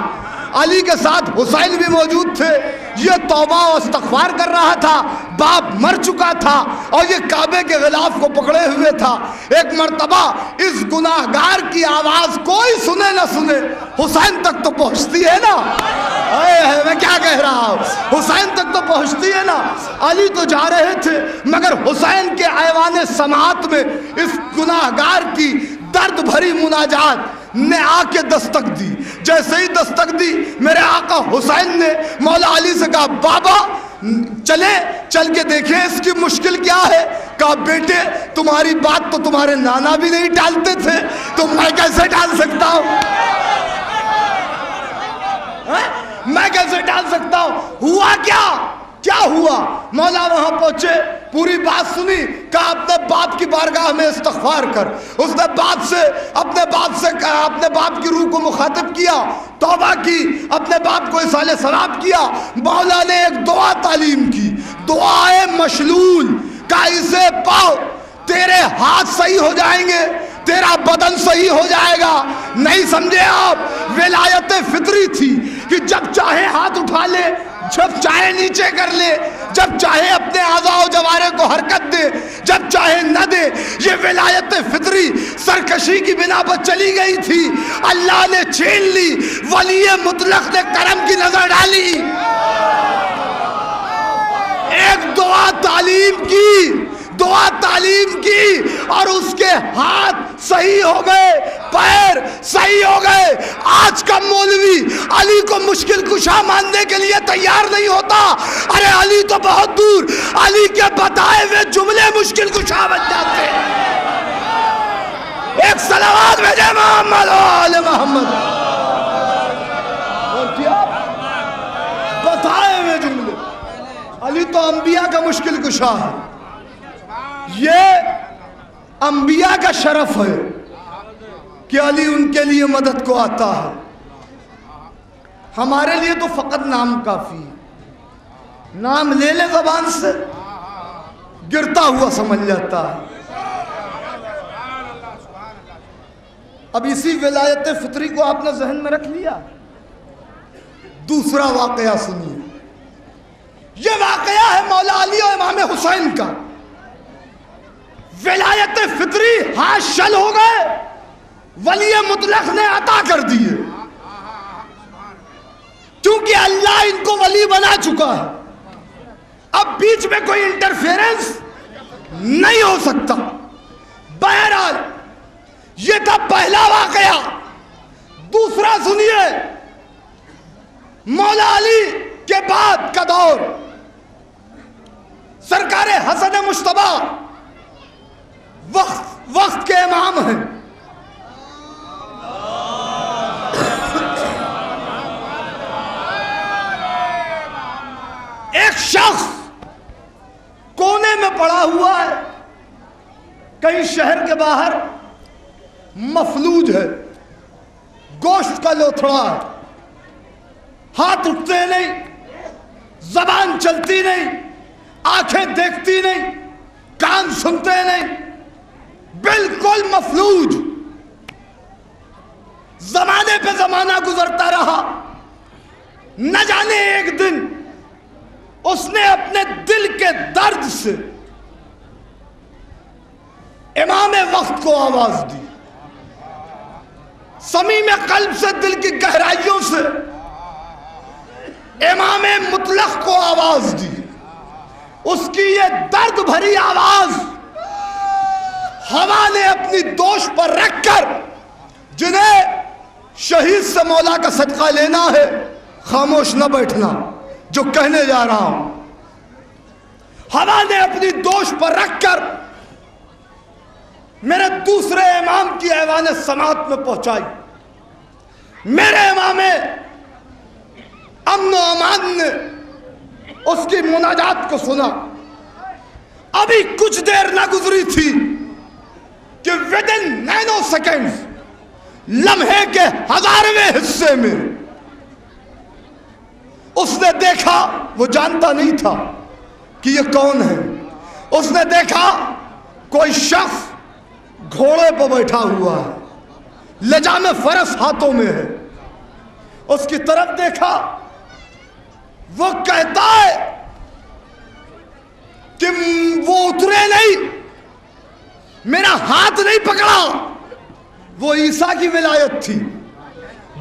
علی کے ساتھ حسین بھی موجود تھے. یہ توبہ و استغفار کر رہا تھا. باپ مر چکا تھا اور یہ کعبے کے غلاف کو پکڑے ہوئے تھا. ایک مرتبہ اس گناہگار کی آواز کوئی سنے نہ سنے, حسین تک تو پہنچتی ہے نا. میں کیا کہہ رہا ہوں, حسین تک تو پہنچتی ہے نا. علی تو جا رہے تھے مگر حسین کے ایوان سماعت میں اس گناہگار کی درد بھری مناجات نے آ کے دستک دی. جیسے ہی دستک دی, میرے آقا حسین نے مولا علی سے کہا بابا چلے, چل کے دیکھیں اس کی مشکل کیا ہے. کہا بیٹے تمہاری بات تو تمہارے نانا بھی نہیں ٹالتے تھے, تو میں کیسے ٹال سکتا ہوں, میں کیسے ٹال سکتا ہوں. ہوا کیا ہوا؟ مولا وہاں پہنچے, پوری بات سنی, کہا اپنے باپ کی بارگاہ میں استغفار کر. اس نے اپنے باپ کی روح کو مخاطب کیا, توبہ کی, اپنے باپ کو اصالہ ثواب کیا. مولا نے ایک دعا تعلیم کی, دعائے مشلول. کہا اسے پاؤ, تیرے ہاتھ صحیح ہو جائیں گے, تیرا بدن صحیح ہو جائے گا. نہیں سمجھے آپ؟ ولایت فطری تھی کہ جب چاہے ہاتھ اٹھا لے, جب چاہے نیچے کر لے, جب چاہے اپنے اعضاء و جوارح کو حرکت دے, جب چاہے نہ دے. یہ ولایت فطری سرکشی کی بنا پر چلی گئی تھی, اللہ نے چھین لی. ولی مطلق نے کرم کی نظر ڈالی, ایک دعا تعلیم کی اور اس کے ہاتھ صحیح ہو گئے, پیر صحیح ہو گئے. آج کا مولوی علی کو مشکل کشا ماننے کے لیے تیار نہیں ہوتا. ارے علی تو بہت دور, علی کے بتائے ہوئے جملے مشکل کشا بن جاتے ہیں. ایک صلوات بھیجے محمد و آل محمد. اور کیا بتائے ہوئے جملے. علی تو انبیاء کا مشکل کشا ہے. یہ انبیاء کا شرف ہے کہ علی ان کے لیے مدد کو آتا ہے. ہمارے لیے تو فقط نام کافی ہے. نام لے لے زبان سے, گرتا ہوا سمجھ جاتا ہے. اب اسی ولایت فطری کو آپ نے ذہن میں رکھ لیا. دوسرا واقعہ سنیے. یہ واقعہ ہے مولا علی اور امام حسین کا. ولایت فطری ہاتھ شل ہو گئے, ولی مطلق نے عطا کر دیے. کیونکہ اللہ ان کو ولی بنا چکا ہے, اب بیچ میں کوئی انٹرفیرنس نہیں ہو سکتا. بہرحال یہ تھا پہلا واقعہ. دوسرا سنیے. مولا علی کے بعد کا دور, سرکار حسن مجتبی وقت کے امام ہیں. ایک شخص کونے میں پڑا ہوا ہے, کہیں شہر کے باہر, مفلوج ہے, گوشت کا لوتھڑا ہے, ہاتھ اٹھتے نہیں, زبان چلتی نہیں, آنکھیں دیکھتی نہیں, کان سنتے نہیں, بالکل مفلوج. زمانے پہ زمانہ گزرتا رہا. نہ جانے ایک دن اس نے اپنے دل کے درد سے امام وقت کو آواز دی. صمیم قلب سے, دل کی گہرائیوں سے امام مطلق کو آواز دی. اس کی یہ درد بھری آواز ہوا نے اپنی دوش پر رکھ کر, جنہیں شہید سے مولا کا صدقہ لینا ہے خاموش نہ بیٹھنا, جو کہنے جا رہا ہوں, ہوا نے اپنی دوش پر رکھ کر میرے دوسرے امام کی ایوان سماعت میں پہنچائی. میرے امام امن و امان نے اس کی مناجات کو سنا. ابھی کچھ دیر نہ گزری تھی کہ ودن نینو سیکنڈز، لمحے کے 1000ویں حصے میں اس نے دیکھا، وہ جانتا نہیں تھا کہ یہ کون ہے. اس نے دیکھا کوئی شخص گھوڑے پر بیٹھا ہوا ہے، لجام فرس ہاتھوں میں ہے. اس کی طرف دیکھا، وہ کہتا ہے کہ وہ اترے نہیں، میرا ہاتھ نہیں پکڑا. وہ عیسیٰ کی ولایت تھی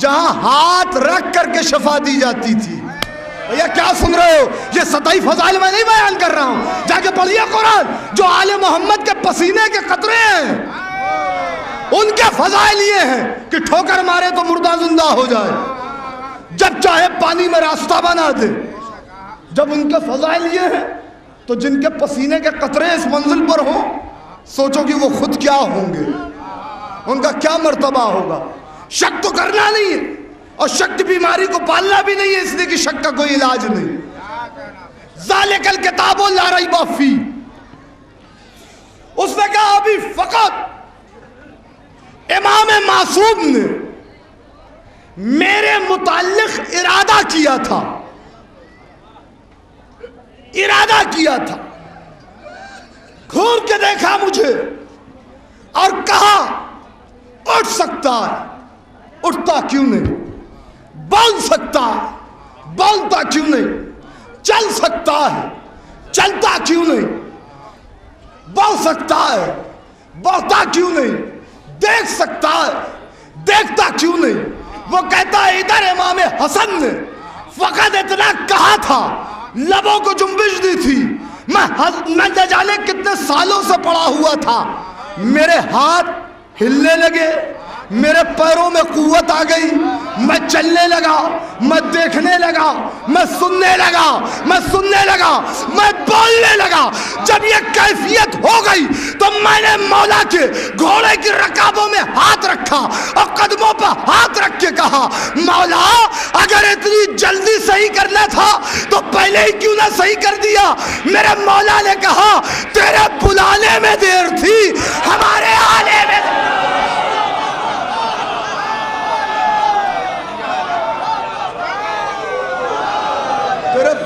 جہاں ہاتھ رکھ کر کے شفا دی جاتی تھی. بھیا کیا سن رہے ہو؟ یہ سطحی فضائل میں نہیں بیان کر رہا ہوں، جا کے پڑھیے قرآن. جو آل محمد کے پسینے کے قطرے ہیں ان کے فضائل یہ ہیں کہ ٹھوکر مارے تو مردہ زندہ ہو جائے، جب چاہے پانی میں راستہ بنا دے. جب ان کے فضائل یہ ہیں تو جن کے پسینے کے قطرے اس منزل پر ہوں، سوچو کہ وہ خود کیا ہوں گے، ان کا کیا مرتبہ ہوگا. شک تو کرنا نہیں ہے، اور شک بیماری کو پالنا بھی نہیں ہے، اس لیے کہ شک کا کوئی علاج نہیں. ذالک الکتاب لا ریب فیہ. اس نے کہا ابھی فقط امام معصوم نے میرے متعلق ارادہ کیا تھا، گھور کے دیکھا مجھے اور کہا اٹھ سکتا ہے، اٹھتا کیوں نہیں؟ بول سکتا ہے، بولتا کیوں نہیں؟ چل سکتا ہے، چلتا کیوں نہیں؟ بول سکتا ہے، بولتا کیوں نہیں؟ دیکھ سکتا ہے، دیکھتا کیوں نہیں؟ وہ کہتا ہے ادھر امام حسن نے فقط اتنا کہا تھا، لبوں کو جنبش دی تھی، میں نہ جانے کتنے سالوں سے پڑا ہوا تھا، میرے ہاتھ ہلنے لگے، میرے پیروں میں قوت آ گئی، میں چلنے لگا، میں دیکھنے لگا، میں سننے لگا، میں بولنے لگا. جب یہ کیفیت ہو گئی تو میں نے مولا کے گھوڑے کی رکابوں میں ہاتھ رکھا اور قدموں پر ہاتھ رکھ کے کہا مولا اگر اتنی جلدی صحیح کرنا تھا تو پہلے ہی کیوں نہ صحیح کر دیا. میرے مولا نے کہا تیرے بلانے میں دیر تھی، ہمارے آنے میں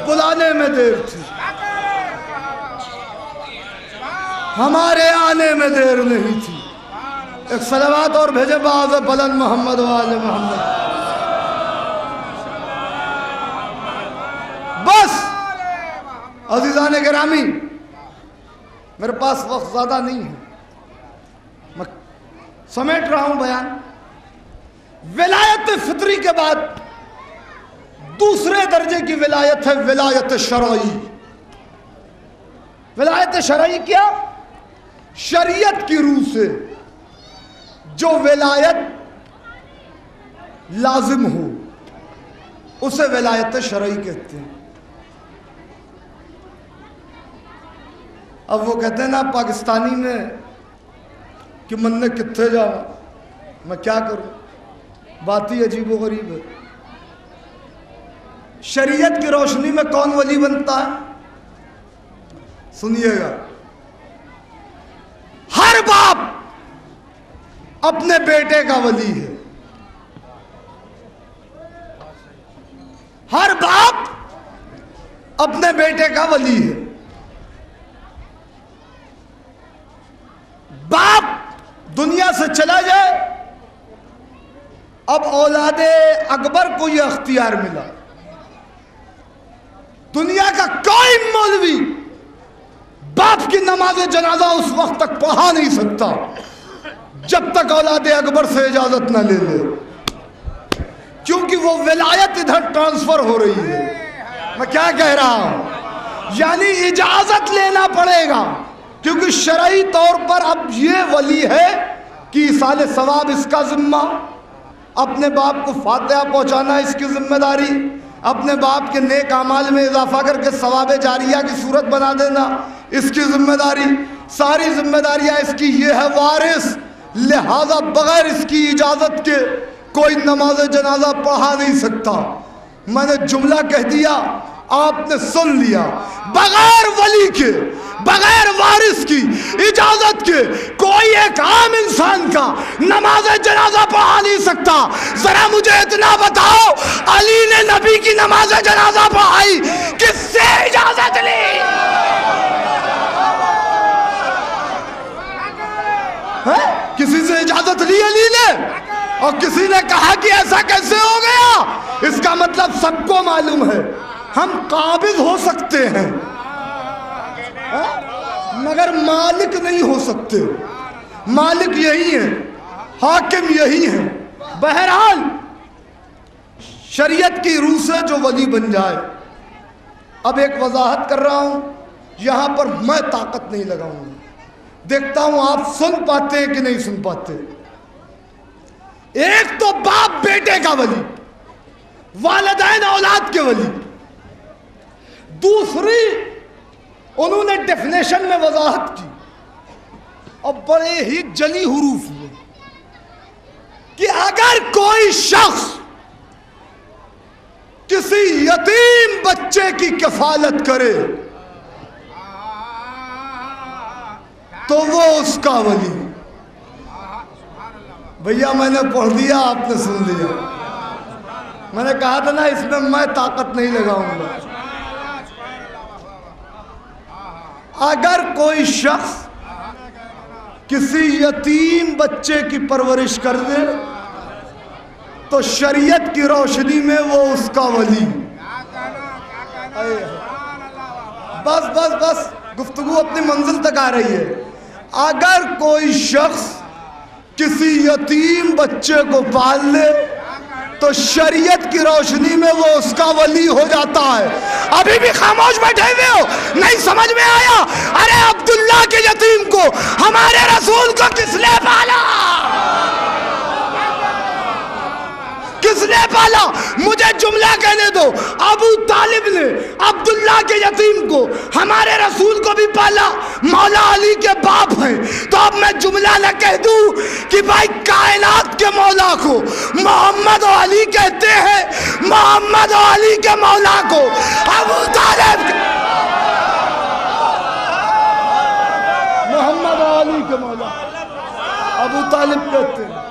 بلانے میں دیر تھی، ہمارے آنے میں دیر نہیں تھی. ایک صلوات اور بھیجے باز بلند محمد وآل محمد. بس عزیزان گرامی، میرے پاس وقت زیادہ نہیں ہے، میں سمیٹ رہا ہوں بیان. ولایت فطری کے بعد دوسرے درجے کی ولایت ہے ولایت شرعی. ولایت شرعی کیا؟ شریعت کی روح سے جو ولایت لازم ہو اسے ولایت شرعی کہتے ہیں. اب وہ کہتے ہیں نا پاکستانی میں کہ من نے کتھے جاؤں، میں کیا کروں، بات ہی عجیب و غریب ہے. شریعت کی روشنی میں کون ولی بنتا ہے؟ سنیے گا. ہر باپ اپنے بیٹے کا ولی ہے، ہر باپ اپنے بیٹے کا ولی ہے. باپ دنیا سے چلا جائے، اب اولاد اکبر کو یہ اختیار ملا، دنیا کا کوئی مولوی باپ کی نماز جنازہ اس وقت تک پڑھا نہیں سکتا جب تک اولاد اکبر سے اجازت نہ لے لے، کیونکہ وہ ولایت ادھر ٹرانسفر ہو رہی ہے. میں کیا کہہ رہا ہوں؟ یعنی اجازت لینا پڑے گا، کیونکہ شرعی طور پر اب یہ ولی ہے کہ ایصال ثواب اس کا ذمہ، اپنے باپ کو فاتحہ پہنچانا اس کی ذمہ داری، اپنے باپ کے نیک اعمال میں اضافہ کر کے ثواب جاریہ کی صورت بنا دینا اس کی ذمہ داری، ساری ذمہ داریاں اس کی. یہ ہے وارث، لہذا بغیر اس کی اجازت کے کوئی نماز جنازہ پڑھا نہیں سکتا. میں نے جملہ کہہ دیا آپ نے سن لیا، بغیر ولی کے، بغیر وارث کی اجازت کے کوئی ایک عام انسان کا نماز جنازہ پڑھا نہیں سکتا۔ ذرا مجھے اتنا بتاؤ، علی نے نبی کی نماز جنازہ پڑھائی، کس سے اجازت لی؟ کسی سے اجازت لی علی نے؟ اور کسی نے کہا کہ ایسا کیسے ہو گیا؟ اس کا مطلب سب کو معلوم ہے ہم قابض ہو سکتے ہیں مگر مالک نہیں ہو سکتے۔ مالک یہی ہے، حاکم یہی ہے۔ بہرحال شریعت کی روح سے جو ولی بن جائے، اب ایک وضاحت کر رہا ہوں، یہاں پر میں طاقت نہیں لگاؤں گا، دیکھتا ہوں آپ سن پاتے ہیں کہ نہیں سن پاتے۔ ایک تو باپ بیٹے کا ولی، والدین اولاد کے ولی۔ دوسری انہوں نے ڈیفینیشن میں وضاحت کی اور بڑے ہی جلی حروف میں کہ اگر کوئی شخص کسی یتیم بچے کی کفالت کرے تو وہ اس کا ولی۔ بھیا میں نے پڑھ دیا، آپ نے سن لیا۔ میں نے کہا تھا نا اس میں میں طاقت نہیں لگاؤں گا۔ اگر کوئی شخص کسی یتیم بچے کی پرورش کر دے تو شریعت کی روشنی میں وہ اس کا ولی۔ بس بس بس گفتگو اپنی منزل تک آ رہی ہے۔ اگر کوئی شخص کسی یتیم بچے کو پال لے تو شریعت کی روشنی میں وہ اس کا ولی ہو جاتا ہے۔ ابھی بھی خاموش بیٹھے ہوئے ہو، نہیں سمجھ میں آیا؟ ارے عبداللہ کے یتیم کو ہمارے رسول کو کس نے پالا؟ کس نے پالا؟ مجھے جملہ کہنے دو۔ ابو طالب نے عبداللہ کے یتیم کو، ہمارے رسول کو بھی پالا، مولا علی کے باپ ہیں۔ تو اب میں جملہ نہ کہہ دوں کہ بھائی کائنات کے مولا کو محمد و علی کہتے ہیں، محمد و علی کے مولا کو ابو طالب، محمد و علی کے مولا ابو طالب کہتے ہیں۔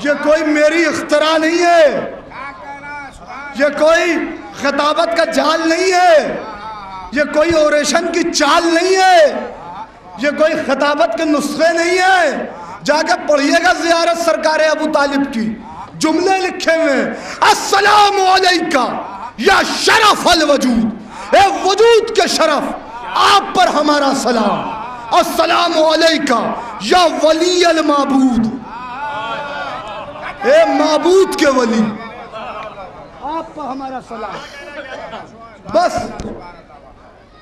یہ کوئی میری اختراع نہیں ہے، یہ کوئی خطابت کا جال نہیں ہے، یہ کوئی اوریشن کی چال نہیں ہے، یہ کوئی خطابت کے نسخے نہیں ہے۔ جا کے پڑھیے گا زیارت سرکار ابو طالب کی، جملے لکھے ہوئے ہیں، السلام علیکہ یا شرف الوجود، اے وجود کے شرف، آپ پر ہمارا سلام، السلام علیکہ یا ولی المعبود، اے معبود کے ولی، آپ پر ہمارا سلام۔ بس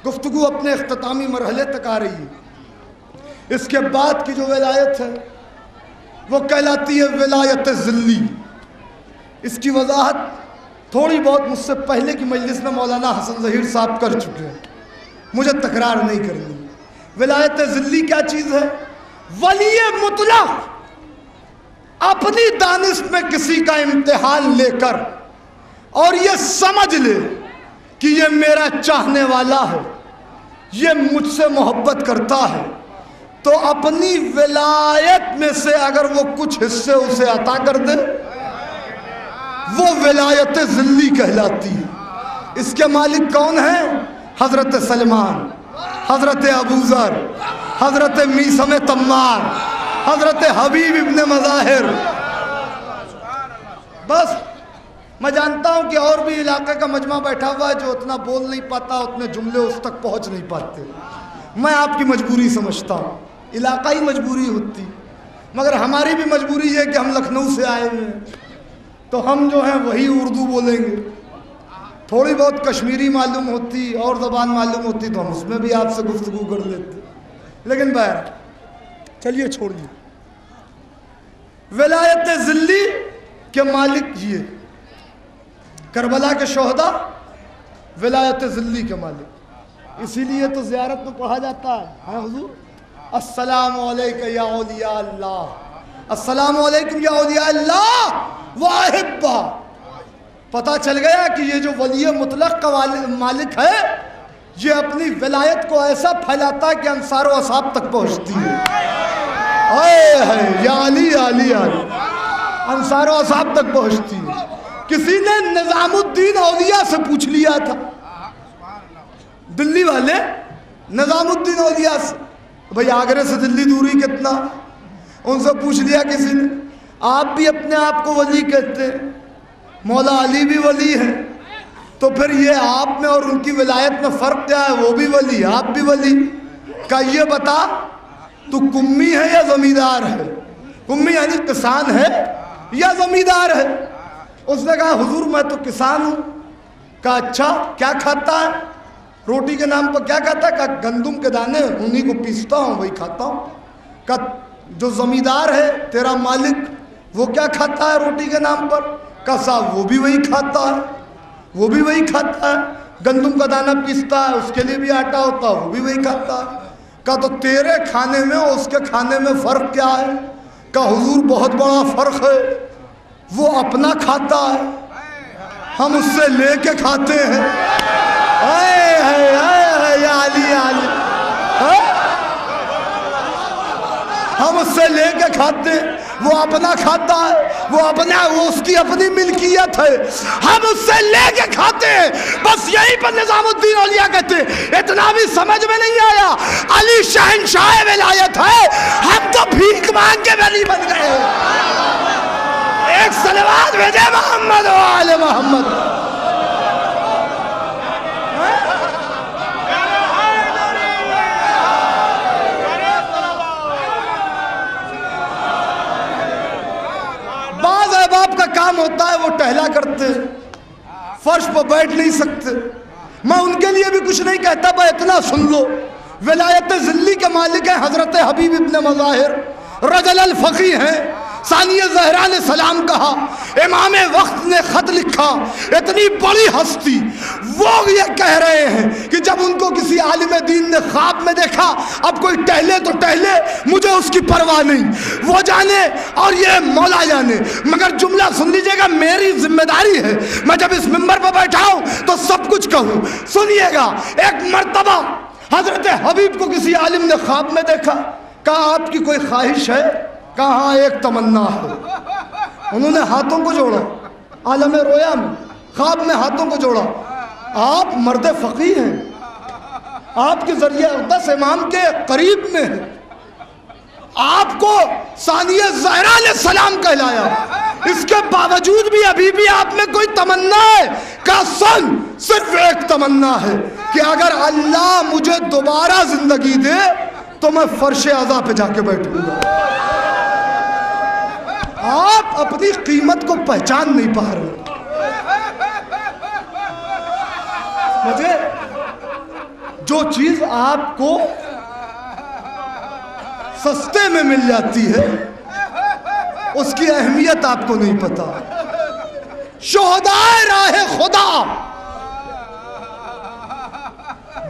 گفتگو اپنے اختتامی مرحلے تک آ رہی ہے۔ اس کے بعد کی جو ولایت ہے وہ کہلاتی ہے ولایت ذلی۔ اس کی وضاحت تھوڑی بہت مجھ سے پہلے کی مجلس میں مولانا حسن ظہیر صاحب کر چکے ہیں، مجھے تکرار نہیں کرنی۔ ولایت ذلی کیا چیز ہے؟ ولی مطلق اپنی دانش میں کسی کا امتحان لے کر اور یہ سمجھ لے کہ یہ میرا چاہنے والا ہے، یہ مجھ سے محبت کرتا ہے، تو اپنی ولایت میں سے اگر وہ کچھ حصے اسے عطا کر دے وہ ولایت ذلی کہلاتی ہے۔ اس کے مالک کون ہیں؟ حضرت سلمان، حضرت ابوذر، حضرت میثم تمار، حضرت حبیب ابن مظاہر۔ بس میں جانتا ہوں کہ اور بھی علاقے کا مجمع بیٹھا ہوا ہے جو اتنا بول نہیں پاتا، اتنے جملے اس تک پہنچ نہیں پاتے۔ میں آپ کی مجبوری سمجھتا ہوں، علاقائی مجبوری ہوتی، مگر ہماری بھی مجبوری یہ ہے کہ ہم لکھنؤ سے آئے ہوئے ہیں تو ہم جو ہیں وہی اردو بولیں گے۔ تھوڑی بہت کشمیری معلوم ہوتی اور زبان معلوم ہوتی تو ہم اس میں بھی آپ سے گفتگو کر لیتے، لیکن بہر چلیے چھوڑیے۔ ولایت ذلی کے مالک یہ کربلا کے شہداء ولایت ذلی کے مالک، اسی لیے تو زیارت میں پڑھا جاتا ہے، ہاں حضور، السلام علیکم یا اولیاء اللہ، السلام علیکم یا اولیاء اللہ واحبہ۔ پتہ چل گیا کہ یہ جو ولی مطلق کا مالک ہے یہ اپنی ولایت کو ایسا پھیلاتا ہے کہ انصار و اصحاب تک پہنچتی ہے. یا علی علی علی انصار و اصحاب تک پہنچتی ہے. کسی نے نظام الدین اولیاء سے پوچھ لیا تھا, دلی والے نظام الدین اولیاء سے, بھئی آگرے سے دلی دوری کتنا, ان سے پوچھ لیا کسی نے, آپ بھی اپنے آپ کو ولی کہتے ہیں, مولا علی بھی ولی ہیں, تو پھر یہ آپ میں اور ان کی ولایت میں فرق کیا ہے؟ وہ بھی ولی, آپ بھی ولی. کہ یہ بتا تو کمی ہے یا زمیندار ہے؟ کمی یعنی کسان ہے یا زمیندار ہے؟ اس نے کہا حضور میں تو کسان ہوں. کہا اچھا کیا کھاتا ہے؟ روٹی کے نام پر کیا کھاتا ہے؟ کہا گندم کے دانے, انہی کو پیستا ہوں وہی کھاتا ہوں. کہا جو زمیندار ہے تیرا مالک وہ کیا کھاتا ہے روٹی کے نام پر؟ کہا صاحب وہ بھی وہی کھاتا ہے, وہ بھی وہی کھاتا ہے, گندم کا دانہ پیستا ہے, اس کے لیے بھی آٹا ہوتا ہے, وہ بھی وہی کھاتا ہے. کہا تو تیرے کھانے میں اور اس کے کھانے میں فرق کیا ہے؟ کہا حضور بہت بڑا فرق ہے, وہ اپنا کھاتا ہے, ہم اس سے لے کے کھاتے ہیں. یا علی علی, ہم اس سے لے کے کھاتے ہیں, وہ اپنا کھاتا ہے, وہ اس کی اپنی ملکیت ہے, ہم اس سے لے کے کھاتے ہیں. بس یہی پر نظام الدین اولیاء کہتے ہیں اتنا بھی سمجھ میں نہیں آیا, علی شہنشاہ ولایت ہے, ہم تو بھیک مانگ کے ولی بن گئے. ایک صلوات بھیجے محمد و آل محمد. بعض احباب کا کام ہوتا ہے وہ ٹہلا کرتے, فرش پر بیٹھ نہیں سکتے. میں ان کے لیے بھی کچھ نہیں کہتا, بھائی اتنا سن لو, ولایت ذلی کے مالک ہیں حضرت حبیب ابن مظاہر رجل الفقی ہیں. ثانیہ زہرا نے سلام کہا, امام وقت نے خط لکھا, اتنی بڑی ہستی. وہ یہ کہہ رہے ہیں کہ جب ان کو کسی عالم دین نے خواب میں دیکھا, اب کوئی ٹہلے تو ٹہلے, مجھے اس کی پرواہ نہیں, وہ جانے اور یہ مولا جانے. مگر جملہ سن لیجئے گا, میری ذمہ داری ہے, میں جب اس منبر پر بیٹھا ہوں تو سب کچھ کہوں. سنیے گا, ایک مرتبہ حضرت حبیب کو کسی عالم نے خواب میں دیکھا, کہا آپ کی کوئی خواہش ہے؟ کہاں ایک تمنا ہے. انہوں نے ہاتھوں کو جوڑا, عالم رویا میں خواب میں ہاتھوں کو جوڑا. آپ مرد فقیہ ہیں, آپ کے ذریعہ اقدس امام کے قریب میں ہے, آپ کو ثانیہ زہرا نے سلام کہلایا, اس کے باوجود بھی ابھی بھی آپ میں کوئی تمنا ہے؟ کہ سن, صرف ایک تمنا ہے کہ اگر اللہ مجھے دوبارہ زندگی دے تو میں فرش عزا پہ جا کے بیٹھوں گا. آپ اپنی قیمت کو پہچان نہیں پا رہے. مجھے جو چیز آپ کو سستے میں مل جاتی ہے اس کی اہمیت آپ کو نہیں پتا. شہدائے راہ خدا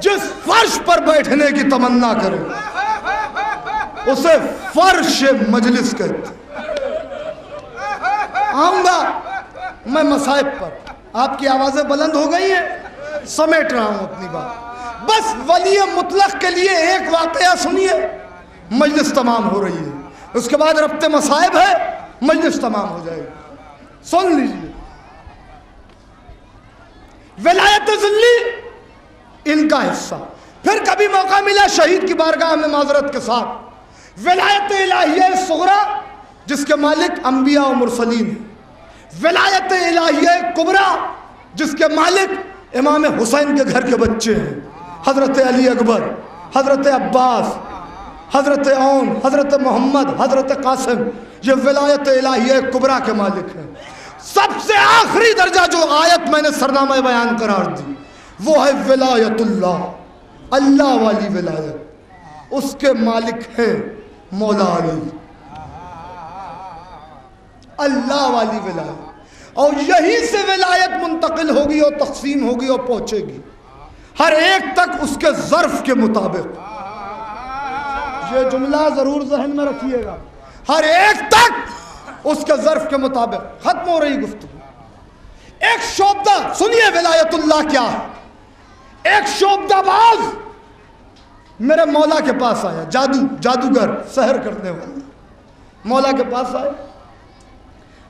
جس فرش پر بیٹھنے کی تمنا کرے اسے فرش مجلس کہتے. آؤں گا میں مصائب پر, آپ کی آوازیں بلند ہو گئی ہیں, سمیٹ رہا ہوں اپنی بات. بس ولی مطلق کے لیے ایک واقعہ سنیے, مجلس تمام ہو رہی ہے, اس کے بعد ربط مصائب ہے, مجلس تمام ہو جائے گی. سن لیجیے, ولایت ذلی ان کا حصہ. پھر کبھی موقع ملا شہید کی بارگاہ میں معذرت کے ساتھ, ولایت الہیہ صغریٰ جس کے مالک انبیاء و مرسلین ہیں, ولایت الہیہ کبریٰ جس کے مالک امام حسین کے گھر کے بچے ہیں, حضرت علی اکبر, حضرت عباس, حضرت عون, حضرت محمد, حضرت قاسم, یہ ولایت الہیہ کبریٰ کے مالک ہیں. سب سے آخری درجہ جو آیت میں نے سرنامہ بیان قرار دی وہ ہے ولایت اللہ, اللہ والی ولایت, اس کے مالک ہیں مولا علی. اللہ والی ولایت, اور یہی سے ولایت منتقل ہوگی اور تقسیم ہوگی اور پہنچے گی ہر ایک تک اس کے ظرف کے مطابق. یہ جملہ ضرور ذہن میں رکھیے گا, ہر ایک تک اس کے ظرف کے مطابق. ختم ہو رہی گفتگو. ایک شعبدہ، سنیے ولایت اللہ کیا ہے. ایک شعبدہ باز میرے مولا کے پاس آیا، جادوگر، سحر کرنے والا مولا کے پاس آیا.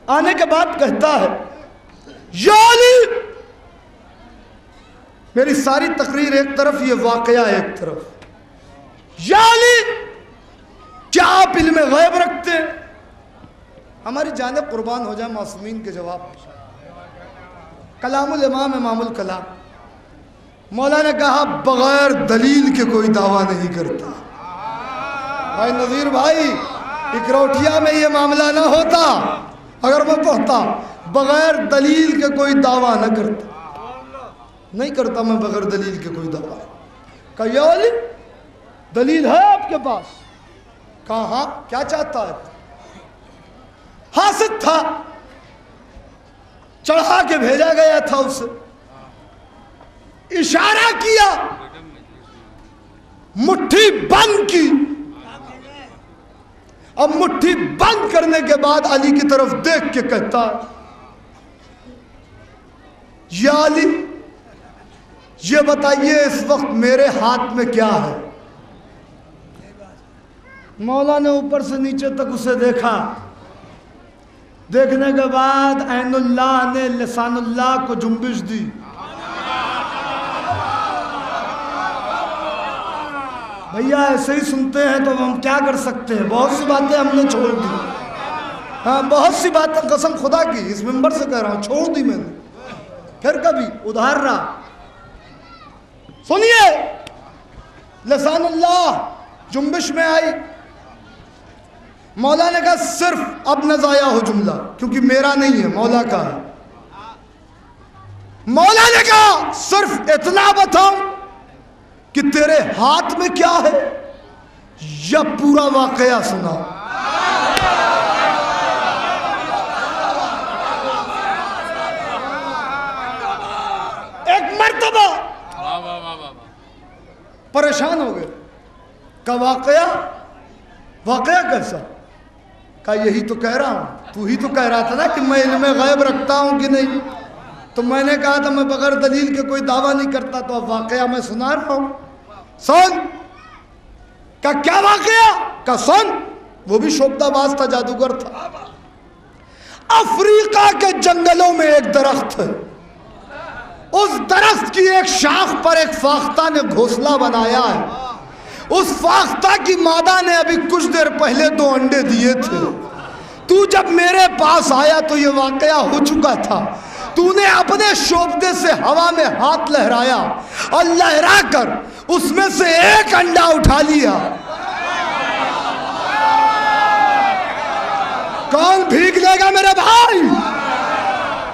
آنے کے بعد کہتا ہے یا علی، میری ساری تقریر ایک طرف، یہ واقعہ ایک طرف. یا علی، کیا آپ علم غیب رکھتے ہیں؟ ہماری جانب قربان ہو جائے معصومین کے جواب. کلام الامام امام الکلام. مولا نے کہا بغیر دلیل کے کوئی دعویٰ نہیں کرتا. بھائی نذیر بھائی، اکروٹیا میں یہ معاملہ نہ ہوتا اگر میں پڑھتا بغیر دلیل کے کوئی دعویٰ نہ کرتا. نہیں کرتا میں بغیر دلیل کے کوئی دعویٰ. کہا یا علی، دلیل ہے آپ کے پاس؟ کہا ہاں. کیا چاہتا ہے؟ حاسد تھا، چڑھا کے بھیجا گیا تھا اسے. اشارہ کیا، مٹھی بند کی. اب مٹھی بند کرنے کے بعد علی کی طرف دیکھ کے کہتا یا علی، یہ بتائیے اس وقت میرے ہاتھ میں کیا ہے؟ مولا نے اوپر سے نیچے تک اسے دیکھا. دیکھنے کے بعد عین اللہ نے لسان اللہ کو جنبش دی. بھیا ایسے ہی سنتے ہیں تو ہم کیا کر سکتے ہیں؟ بہت سی باتیں ہم نے چھوڑ دی. ہاں بہت سی باتیں قسم خدا کی اس ممبر سے کہہ رہا ہوں چھوڑ دی میں نے. پھر کبھی ادھار رہا. سنیے، لسان اللہ جنبش میں آئی. مولا نے کہا صرف اب نہ ضائع ہو جملہ، کیونکہ میرا نہیں ہے مولا کا ہے. مولا نے کہا صرف اتنا بتاؤں کہ تیرے ہاتھ میں کیا ہے، یا پورا واقعہ سنا؟ ایک مرتبہ پریشان ہو گئے. کہا واقعہ کیسا؟ کہا یہی تو کہہ رہا ہوں. تو ہی تو کہہ رہا تھا نا کہ میں علم غیب رکھتا ہوں کہ نہیں. تو میں نے کہا تھا میں بغیر دلیل کے کوئی دعویٰ نہیں کرتا. تو اب واقعہ میں سنا رہا ہوں. سن. کہا کیا واقعہ؟ کہا سن. وہ بھی شعبدہ باز تھا، جادوگر تھا. افریقہ کے جنگلوں میں ایک درخت ہے. اس درخت کی ایک شاخ پر ایک فاختہ نے گھونسلہ بنایا ہے. اس فاختہ کی مادہ نے ابھی کچھ دیر پہلے 2 انڈے دیے تھے. تو جب میرے پاس آیا تو یہ واقعہ ہو چکا تھا. تو نے اپنے شعبدے سے ہوا میں ہاتھ لہرایا اور لہرا کر اس میں سے ایک انڈا اٹھا لیا. کون بھیگ لے گا میرے بھائی؟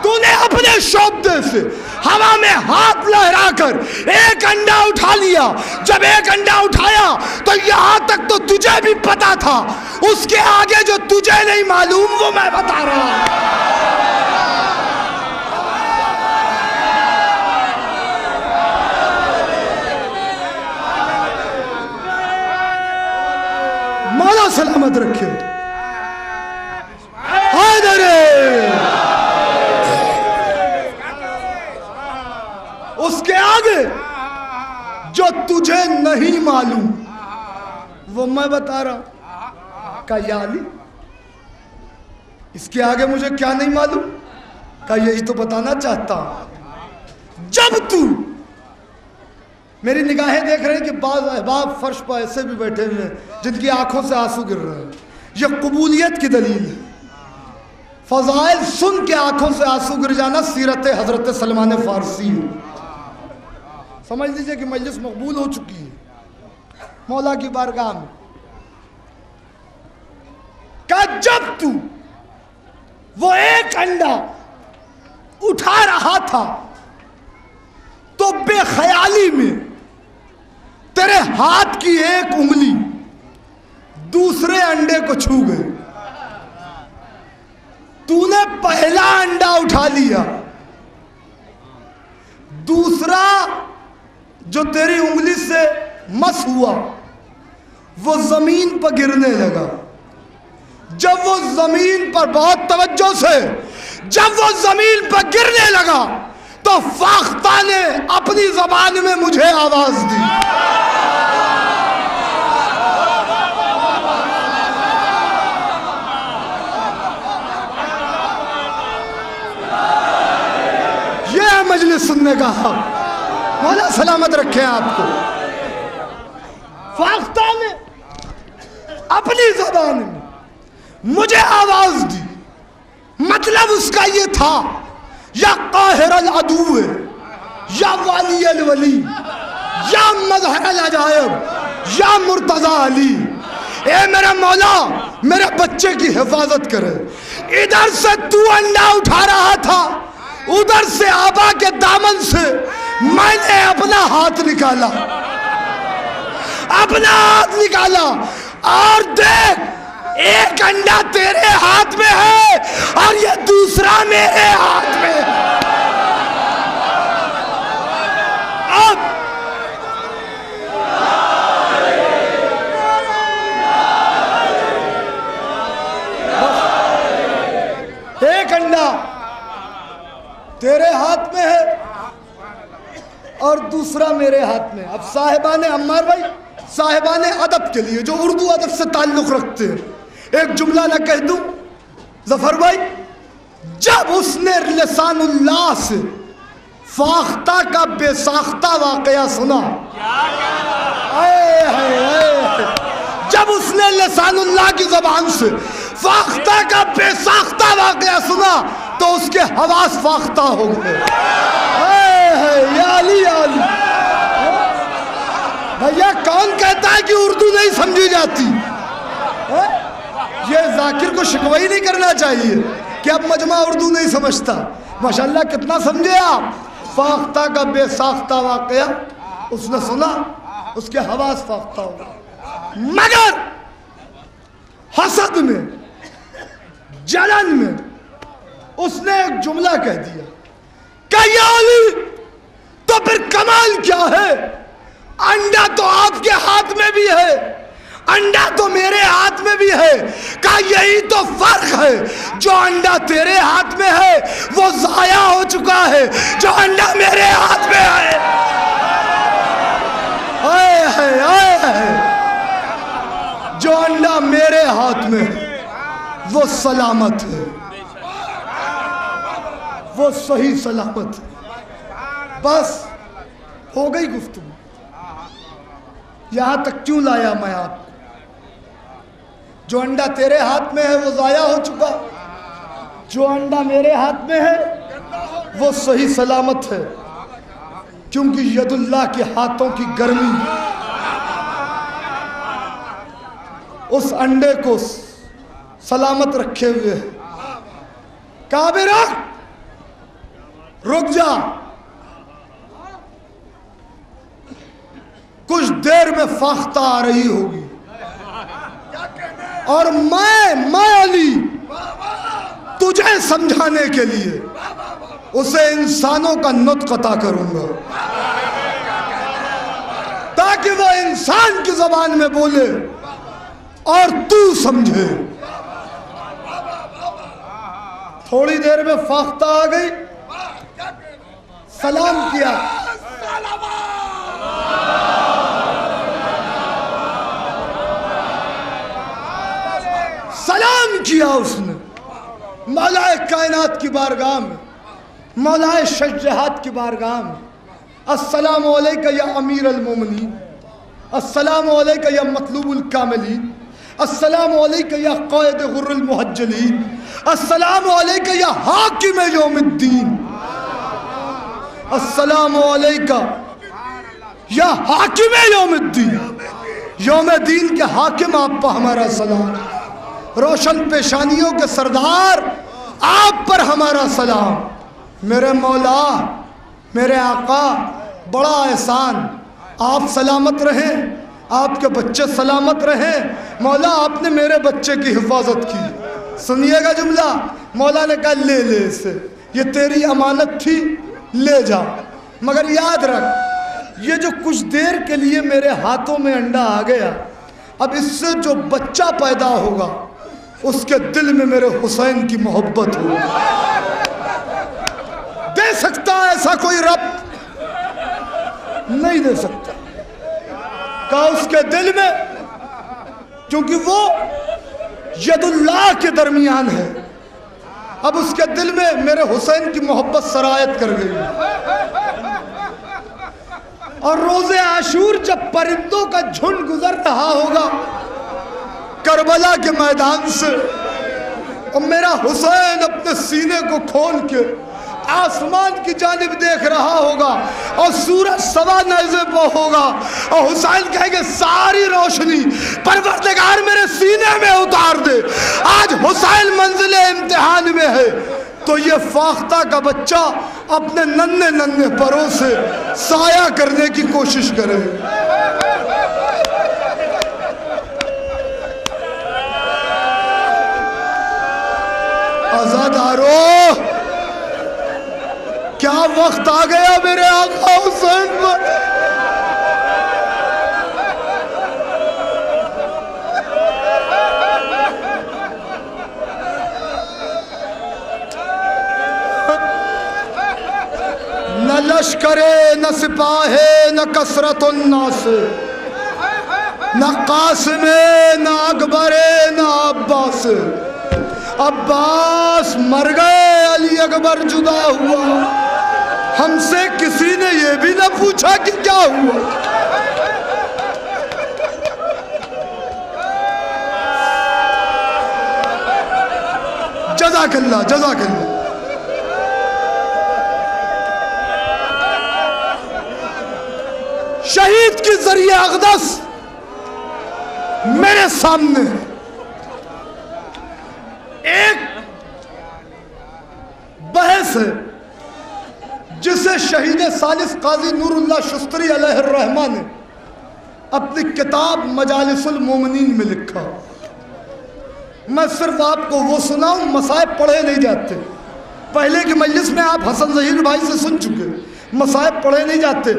تو نے اپنے شعبدے سے ہوا میں ہاتھ لہرا کر ایک انڈا اٹھا لیا. جب ایک انڈا اٹھایا تو یہاں تک تو تجھے بھی پتا تھا، اس کے آگے جو تجھے نہیں معلوم وہ میں بتا رہا ہوں. مولا سلامت رکھے. حیدر اس کے آگے جو تجھے نہیں معلوم وہ میں بتا رہا ہوں. کہا یا علی، اس کے آگے مجھے کیا نہیں معلوم؟ کہا یہی تو بتانا چاہتا ہوں. جب تو میری نگاہیں دیکھ رہے ہیں کہ بعض احباب فرش پر ایسے بھی بیٹھے ہوئے ہیں جن کی آنکھوں سے آنسو گر رہے ہیں. یہ قبولیت کی دلیل ہے. فضائل سن کے آنکھوں سے آنسو گر جانا سیرت حضرت سلمان فارسی ہے. سمجھ لیجئے کہ مجلس مقبول ہو چکی ہے مولا کی بارگاہ میں. کہ جب تو وہ ایک انڈا اٹھا رہا تھا تو بے خیالی میں تیرے ہاتھ کی ایک انگلی دوسرے انڈے کو چھو گئی. تو نے پہلا انڈا اٹھا لیا، دوسرا جو تیری انگلی سے مس ہوا وہ زمین پر گرنے لگا. جب وہ زمین پر بہت توجہ سے جب وہ زمین پر گرنے لگا تو فاختہ نے اپنی زبان میں مجھے آواز دی. یہ ہے مجلس سننے کا حق. مولا سلامت رکھیں آپ کو. فاختہ نے اپنی زبان میں مجھے آواز دی. مطلب اس کا یہ تھا یا قاہر العدو یا والی الولی یا مظہر العجائب یا مرتضی علی، اے میرا مولا میرے بچے کی حفاظت کرے. ادھر سے تو انڈا اٹھا رہا تھا، ادھر سے آبا کے دامن سے میں نے اپنا ہاتھ نکالا، اپنا ہاتھ نکالا اور دیکھ ایک انڈا تیرے ہاتھ میں ہے اور یہ دوسرا میرے ہاتھ میں ہے. اب ایک انڈا تیرے ہاتھ میں ہے اور دوسرا میرے ہاتھ میں. اب صاحبان عمار بھائی، صاحبان ادب کے لیے جو اردو ادب سے تعلق رکھتے ہیں، ایک جملہ نہ کہہ دوں؟ ظفر بھائی، جب اس نے لسان اللہ سے فاختہ کا بے ساختہ واقعہ سنا، جب اس نے لسان اللہ کی زبان سے فاختہ کا بے ساختہ واقعہ سنا تو اس کے حواس فاختہ ہو گئے. یا علی یا علی. بھیا کون کہتا ہے کہ اردو نہیں سمجھی جاتی؟ یہ ذاکر کو شکوہ ہی نہیں کرنا چاہیے کہ اب مجمع اردو نہیں سمجھتا. ماشاءاللہ کتنا سمجھے آپ. فاختہ کا بے ساختہ واقعہ اس نے سنا، اس کے حواس فاختہ ہو گئے. مگر حسد میں، جلن میں اس نے ایک جملہ کہہ دیا کہ یا علی تو پھر کمال کیا ہے؟ انڈا تو آپ کے ہاتھ میں بھی ہے، انڈا تو میرے ہاتھ میں بھی ہے. کہا یہی تو فرق ہے، جو انڈا تیرے ہاتھ میں ہے وہ ضائع ہو چکا ہے، جو انڈا میرے ہاتھ میں ہے جو انڈا میرے ہاتھ میں ہے وہ سلامت ہے، وہ صحیح سلامت ہے. بس ہو گئی گفتگو. یہاں تک کیوں لایا میں آپ کو؟ جو انڈا تیرے ہاتھ میں ہے وہ ضائع ہو چکا، جو انڈا میرے ہاتھ میں ہے وہ صحیح سلامت ہے، کیونکہ ید اللہ کے ہاتھوں کی گرمی اس انڈے کو سلامت رکھے ہوئے ہے. کعبے رک جا، کچھ دیر میں فاختہ آ رہی ہوگی اور میں علی تجھے سمجھانے کے لیے اسے انسانوں کا نطق عطا کروں گا تاکہ وہ انسان کی زبان میں بولے اور تو سمجھے. تھوڑی دیر میں فاختہ آ گئی، سلام کیا، سلام کیا اس نے مولا کائنات کی بارگاہ میں، مولا شجاعت کی بارگاہ میں. السلام علیکہ یا امیر المومنین، السلام علیکہ یا مطلوب الکاملین، السلام علیکہ یا قائد غر المحجلین، السلام علیکہ یا حاکم یوم الدین، السلام علیکہ یا حاکم یوم الدین. یوم دین کے حاکم آپ پر ہمارا سلام، روشن پیشانیوں کے سردار آپ پر ہمارا سلام. میرے مولا، میرے آقا، بڑا احسان. آپ سلامت رہیں، آپ کے بچے سلامت رہیں. مولا آپ نے میرے بچے کی حفاظت کی. سنیے گا جملہ، مولا نے کہا لے لے اسے، یہ تیری امانت تھی، لے جا. مگر یاد رکھ، یہ جو کچھ دیر کے لیے میرے ہاتھوں میں انڈا آ گیا، اب اس سے جو بچہ پیدا ہوگا اس کے دل میں میرے حسین کی محبت ہو. دے سکتا ایسا کوئی رب؟ نہیں دے سکتا. کہا اس کے دل میں، کیونکہ وہ ید اللہ کے درمیان ہے. اب اس کے دل میں میرے حسین کی محبت سرایت کر گئی. اور روز عاشور جب پرندوں کا جھنڈ گزر رہا ہوگا کربلا کے میدان سے، اور میرا حسین اپنے سینے کو کھول کے آسمان کی جانب دیکھ رہا ہوگا، اور سورج سوا نیزے پہ ہوگا، اور حسین کہیں گے ساری روشنی پروردگار میرے سینے میں اتار دے. آج حسین منزل امتحان میں ہے، تو یہ فاختہ کا بچہ اپنے ننھے ننھے پروں سے سایہ کرنے کی کوشش کرے. آزادارو، کیا وقت آ گیا میرے آقا حسین پر. نہ لشکرے نہ سپاہے نہ کثرت الناس، نہ قاسم نہ اکبر نہ عباس. عباس مر گئے، علی اکبر جدا ہوا. ہم سے کسی نے یہ بھی نہ پوچھا کہ کیا ہوا. جزاک اللہ جزاک اللہ. شہید کی ذریعہ اقدس میرے سامنے ایک بحث ہے جسے شہید ثالث قاضی نور اللہ شستری علیہ الرحمہ نے اپنی کتاب مجالس المومنین میں لکھا. میں صرف آپ کو وہ سناؤں، مصائب پڑھے نہیں جاتے. پہلے کی مجلس میں آپ حسن ظہیر بھائی سے سن چکے، مصائب پڑھے نہیں جاتے.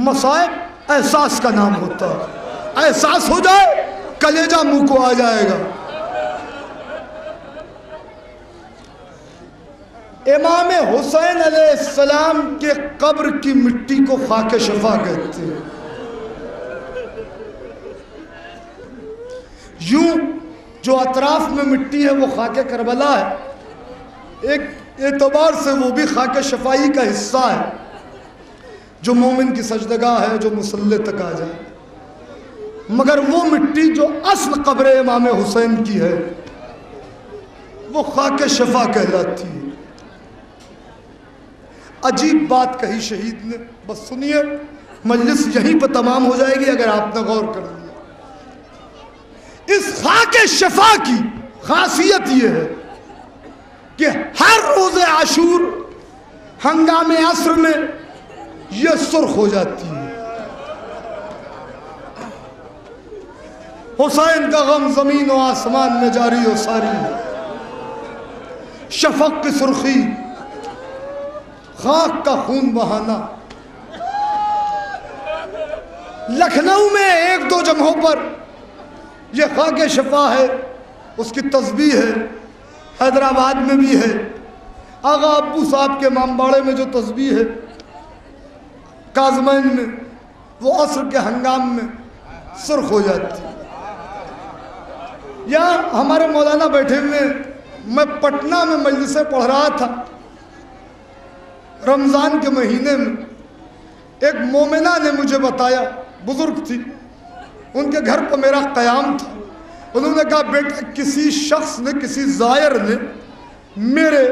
مصائب احساس کا نام ہوتا ہے. احساس ہو جائے کلیجہ منہ کو آ جائے گا. امام حسین علیہ السلام کے قبر کی مٹی کو خاک شفا کہتے ہیں. یوں جو اطراف میں مٹی ہے وہ خاک کربلا ہے، ایک اعتبار سے وہ بھی خاک شفائی کا حصہ ہے، جو مومن کی سجدگاہ ہے، جو مصلی تک آ جائے. مگر وہ مٹی جو اصل قبر امام حسین کی ہے وہ خاک شفا کہلاتی ہے. عجیب بات کہی شہید نے، بس سنیے، مجلس یہیں پہ تمام ہو جائے گی اگر آپ نے غور کر لیا. اس خاک شفا کی خاصیت یہ ہے کہ ہر روز عاشور ہنگام عصر میں یہ سرخ ہو جاتی ہے. حسین کا غم زمین و آسمان میں جاری و ساری ہے. شفق کی سرخی، خاک کا خون بہانا. لکھنؤ میں ایک دو جگہوں پر یہ خاک شفا ہے، اس کی تسبیح ہے. حیدرآباد میں بھی ہے. آغا ابو صاحب کے امامباڑے میں جو تسبیح ہے، کاظمین میں، وہ عصر کے ہنگام میں سرخ ہو جاتی. یا ہمارے مولانا بیٹھے ہوئے، میں پٹنہ میں مجلسیں پڑھ رہا تھا. رمضان کے مہینے میں ایک مومنہ نے مجھے بتایا، بزرگ تھی، ان کے گھر پر میرا قیام تھا. انہوں نے کہا بیٹا کسی شخص نے، کسی زائر نے میرے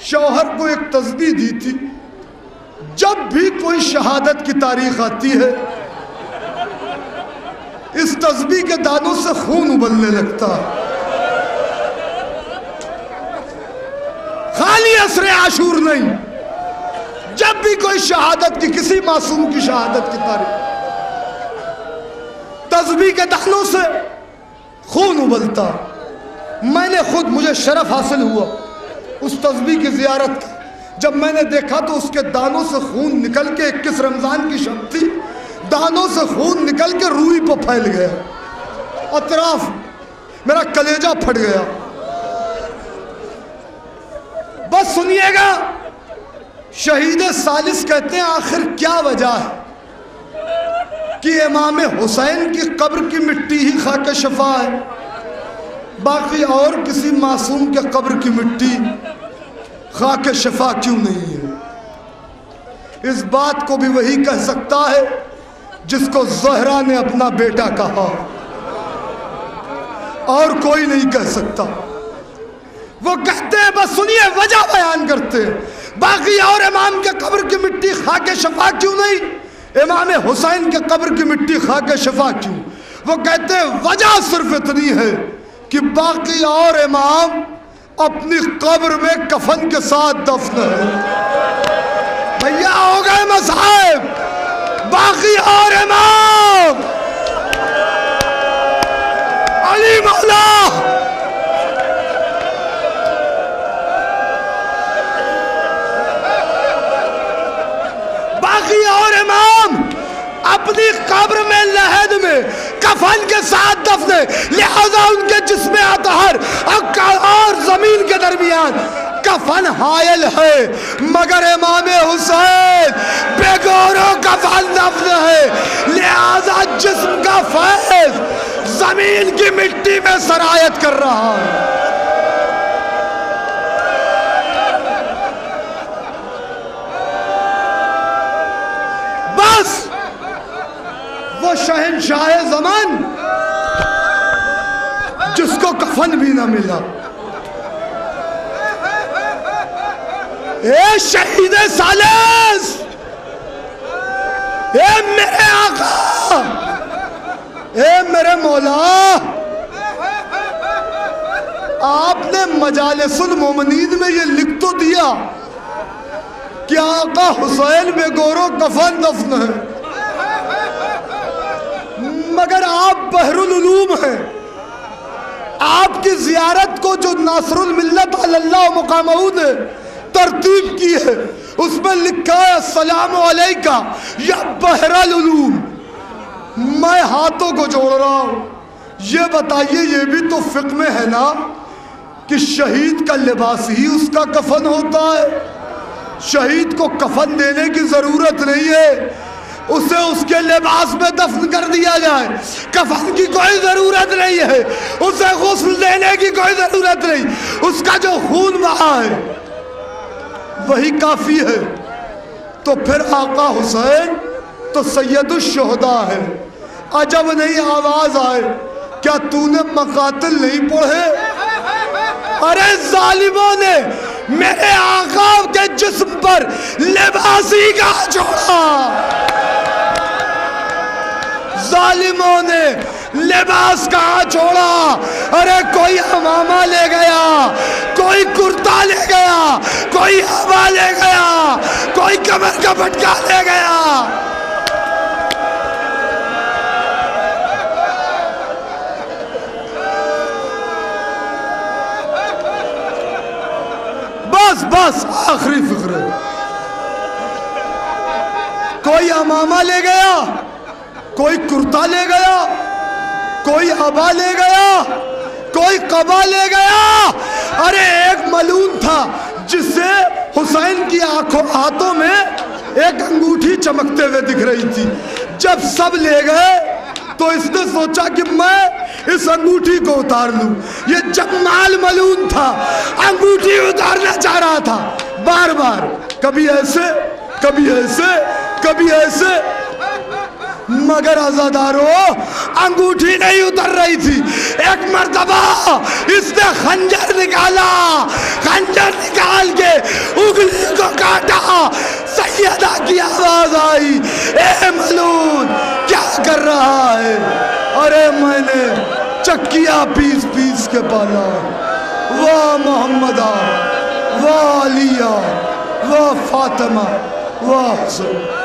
شوہر کو ایک تسبیح دی تھی، جب بھی کوئی شہادت کی تاریخ آتی ہے اس تسبیح کے دانوں سے خون ابلنے لگتا. خالی عصر عاشور نہیں، جب بھی کوئی شہادت کی، کسی معصوم کی شہادت کی تاریخ، تسبیح کے دانوں سے خون ابلتا. میں نے خود، مجھے شرف حاصل ہوا اس تسبیح کی زیارت کا. جب میں نے دیکھا تو اس کے دانوں سے خون نکل کے، 21 رمضان کی شب تھی، دانوں سے خون نکل کے روئی پہ پھیل گیا. اطراف میرا کلیجہ پھٹ گیا. سنیے گا، شہید ثالث کہتے ہیں آخر کیا وجہ ہے کہ امام حسین کی قبر کی مٹی ہی خاک شفا ہے، باقی اور کسی معصوم کے قبر کی مٹی خاک شفا کیوں نہیں ہے؟ اس بات کو بھی وہی کہہ سکتا ہے جس کو زہرا نے اپنا بیٹا کہا، اور کوئی نہیں کہہ سکتا۔ وہ کہتے ہیں، بس سنیے وجہ بیان کرتے ہیں، باقی اور امام کے قبر کی مٹی خاک شفا کیوں نہیں، امام حسین کے قبر کی مٹی خاک شفا کیوں؟ وہ کہتے ہیں وجہ صرف اتنی ہے کہ باقی اور امام اپنی قبر میں کفن کے ساتھ دفن ہے۔ بھیا ہو گئے مصائب، باقی اور امام علی مولا باقی اور امام اپنی قبر میں لحد میں کفن کے ساتھ دفن ہے، لہذا ان کے جسم اطہر اور زمین کے درمیان کفن حائل ہے، مگر امام حسین بے گور و کفن دفن ہے، لہذا جسم کا فیض زمین کی مٹی میں سرایت کر رہا ہے۔ بس وہ شہنشاہ زمان جس کو کفن بھی نہ ملا، اے شہید ثالث، اے میرے آقا، اے میرے مولا، آپ نے مجالس المومنین میں یہ لکھ تو دیا کہ آقا حسین بے گورو کفن دفن ہے، مگر آپ بحر العلوم ہیں، آپ کی زیارت کو جو ناصر الملت علی اللہ مقامہ نے ترتیب کی ہے اس میں لکھا ہے السلام علیکہ یا بحر العلوم۔ میں ہاتھوں کو جوڑ رہا ہوں، یہ بتائیے یہ بھی تو فقہ میں ہے نا کہ شہید کا لباس ہی اس کا کفن ہوتا ہے، شہید کو کفن دینے کی ضرورت نہیں ہے، اسے اس کے لباس میں دفن کر دیا جائے، کفن کی کوئی ضرورت نہیں ہے، اسے غسل دینے کی کوئی ضرورت نہیں، اس کا جو خون بہا ہے وہی کافی ہے۔ تو پھر آقا حسین تو سید الشہداء ہے، عجب نہیں آواز آئے کیا تو نے مقاتل نہیں پڑھے؟ ارے ظالموں نے میرے آقا کے جسم پر لباس ہی کہاں چھوڑا، ظالموں نے لباس کہاں چھوڑا؟ ارے کوئی امامہ لے گیا، کوئی کرتا لے گیا، کوئی ہوا لے گیا، کوئی کمر کا پٹکا لے گیا۔ بس آخری فکر ہے، کوئی امامہ لے گیا، کوئی کرتا لے گیا، کوئی عبا لے گیا، کوئی قبا لے گیا۔ ارے ایک ملون تھا جس سے حسین کی ہاتھوں میں ایک انگوٹھی چمکتے ہوئے دکھ رہی تھی، جب سب لے گئے تو اس نے سوچا کہ میں اس انگوٹھی کو اتار لوں، یہ جمال ملون تھا، انگوٹھی اتارنا چاہ رہا تھا بار بار، کبھی ایسے کبھی ایسے کبھی ایسے، مگر عزادارو انگوٹھی نہیں اتر رہی تھی۔ ایک مرتبہ اس نے خنجر نکالا، خنجر نکال کے انگلی کو کاٹا، سیدہ کی آواز آئی، اے ملون کیا کر رہا ہے؟ ارے میں نے چکیا پیس پیس کے پالا، واہ محمدہ، واہ علیہ، واہ فاطمہ، واہ حسن۔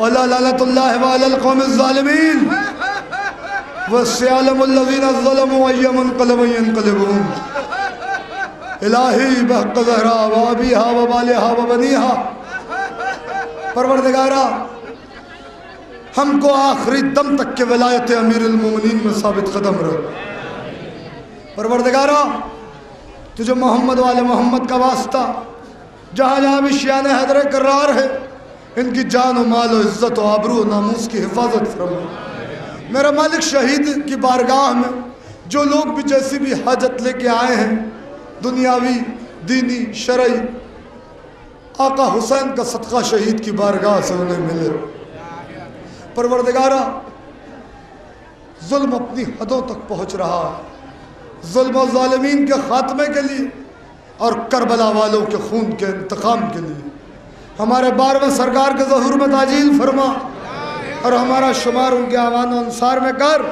وَلَا لَعْنَةُ اللَّهِ وَعَلَى الْقَوْمِ الظَّالِمِينَ وَسْيَعْلَمُ الَّذِينَ ظَلَمُوا أَيَّ مُنْقَلَبٍ يَنْقَلِبُونَ الہی بحق زہرا وابیہا وبالہا وبنیہا، پروردگارہ ہم کو آخری دم تک کے ولایت امیر المومنین میں ثابت قدم رہے۔ پروردگارہ تجھے محمد والے محمد کا واسطہ جہاں جہاں بھی شیعان حیدر کرار ہے، ان کی جان و مال و عزت و آبرو و ناموس کی حفاظت فرما۔ میرا مالک شہید کی بارگاہ میں جو لوگ بھی جیسی بھی حاجت لے کے آئے ہیں، دنیاوی، دینی، شرعی، آقا حسین کا صدقہ شہید کی بارگاہ سے انہیں ملے۔ پروردگارہ ظلم اپنی حدوں تک پہنچ رہا ہے، ظلم و ظالمین کے خاتمے کے لیے اور کربلا والوں کے خون کے انتقام کے لیے ہمارے 12ویں سرکار کے ظہور میں تعجیل فرما اور ہمارا شمار ان کے اعوان و انصار میں کر۔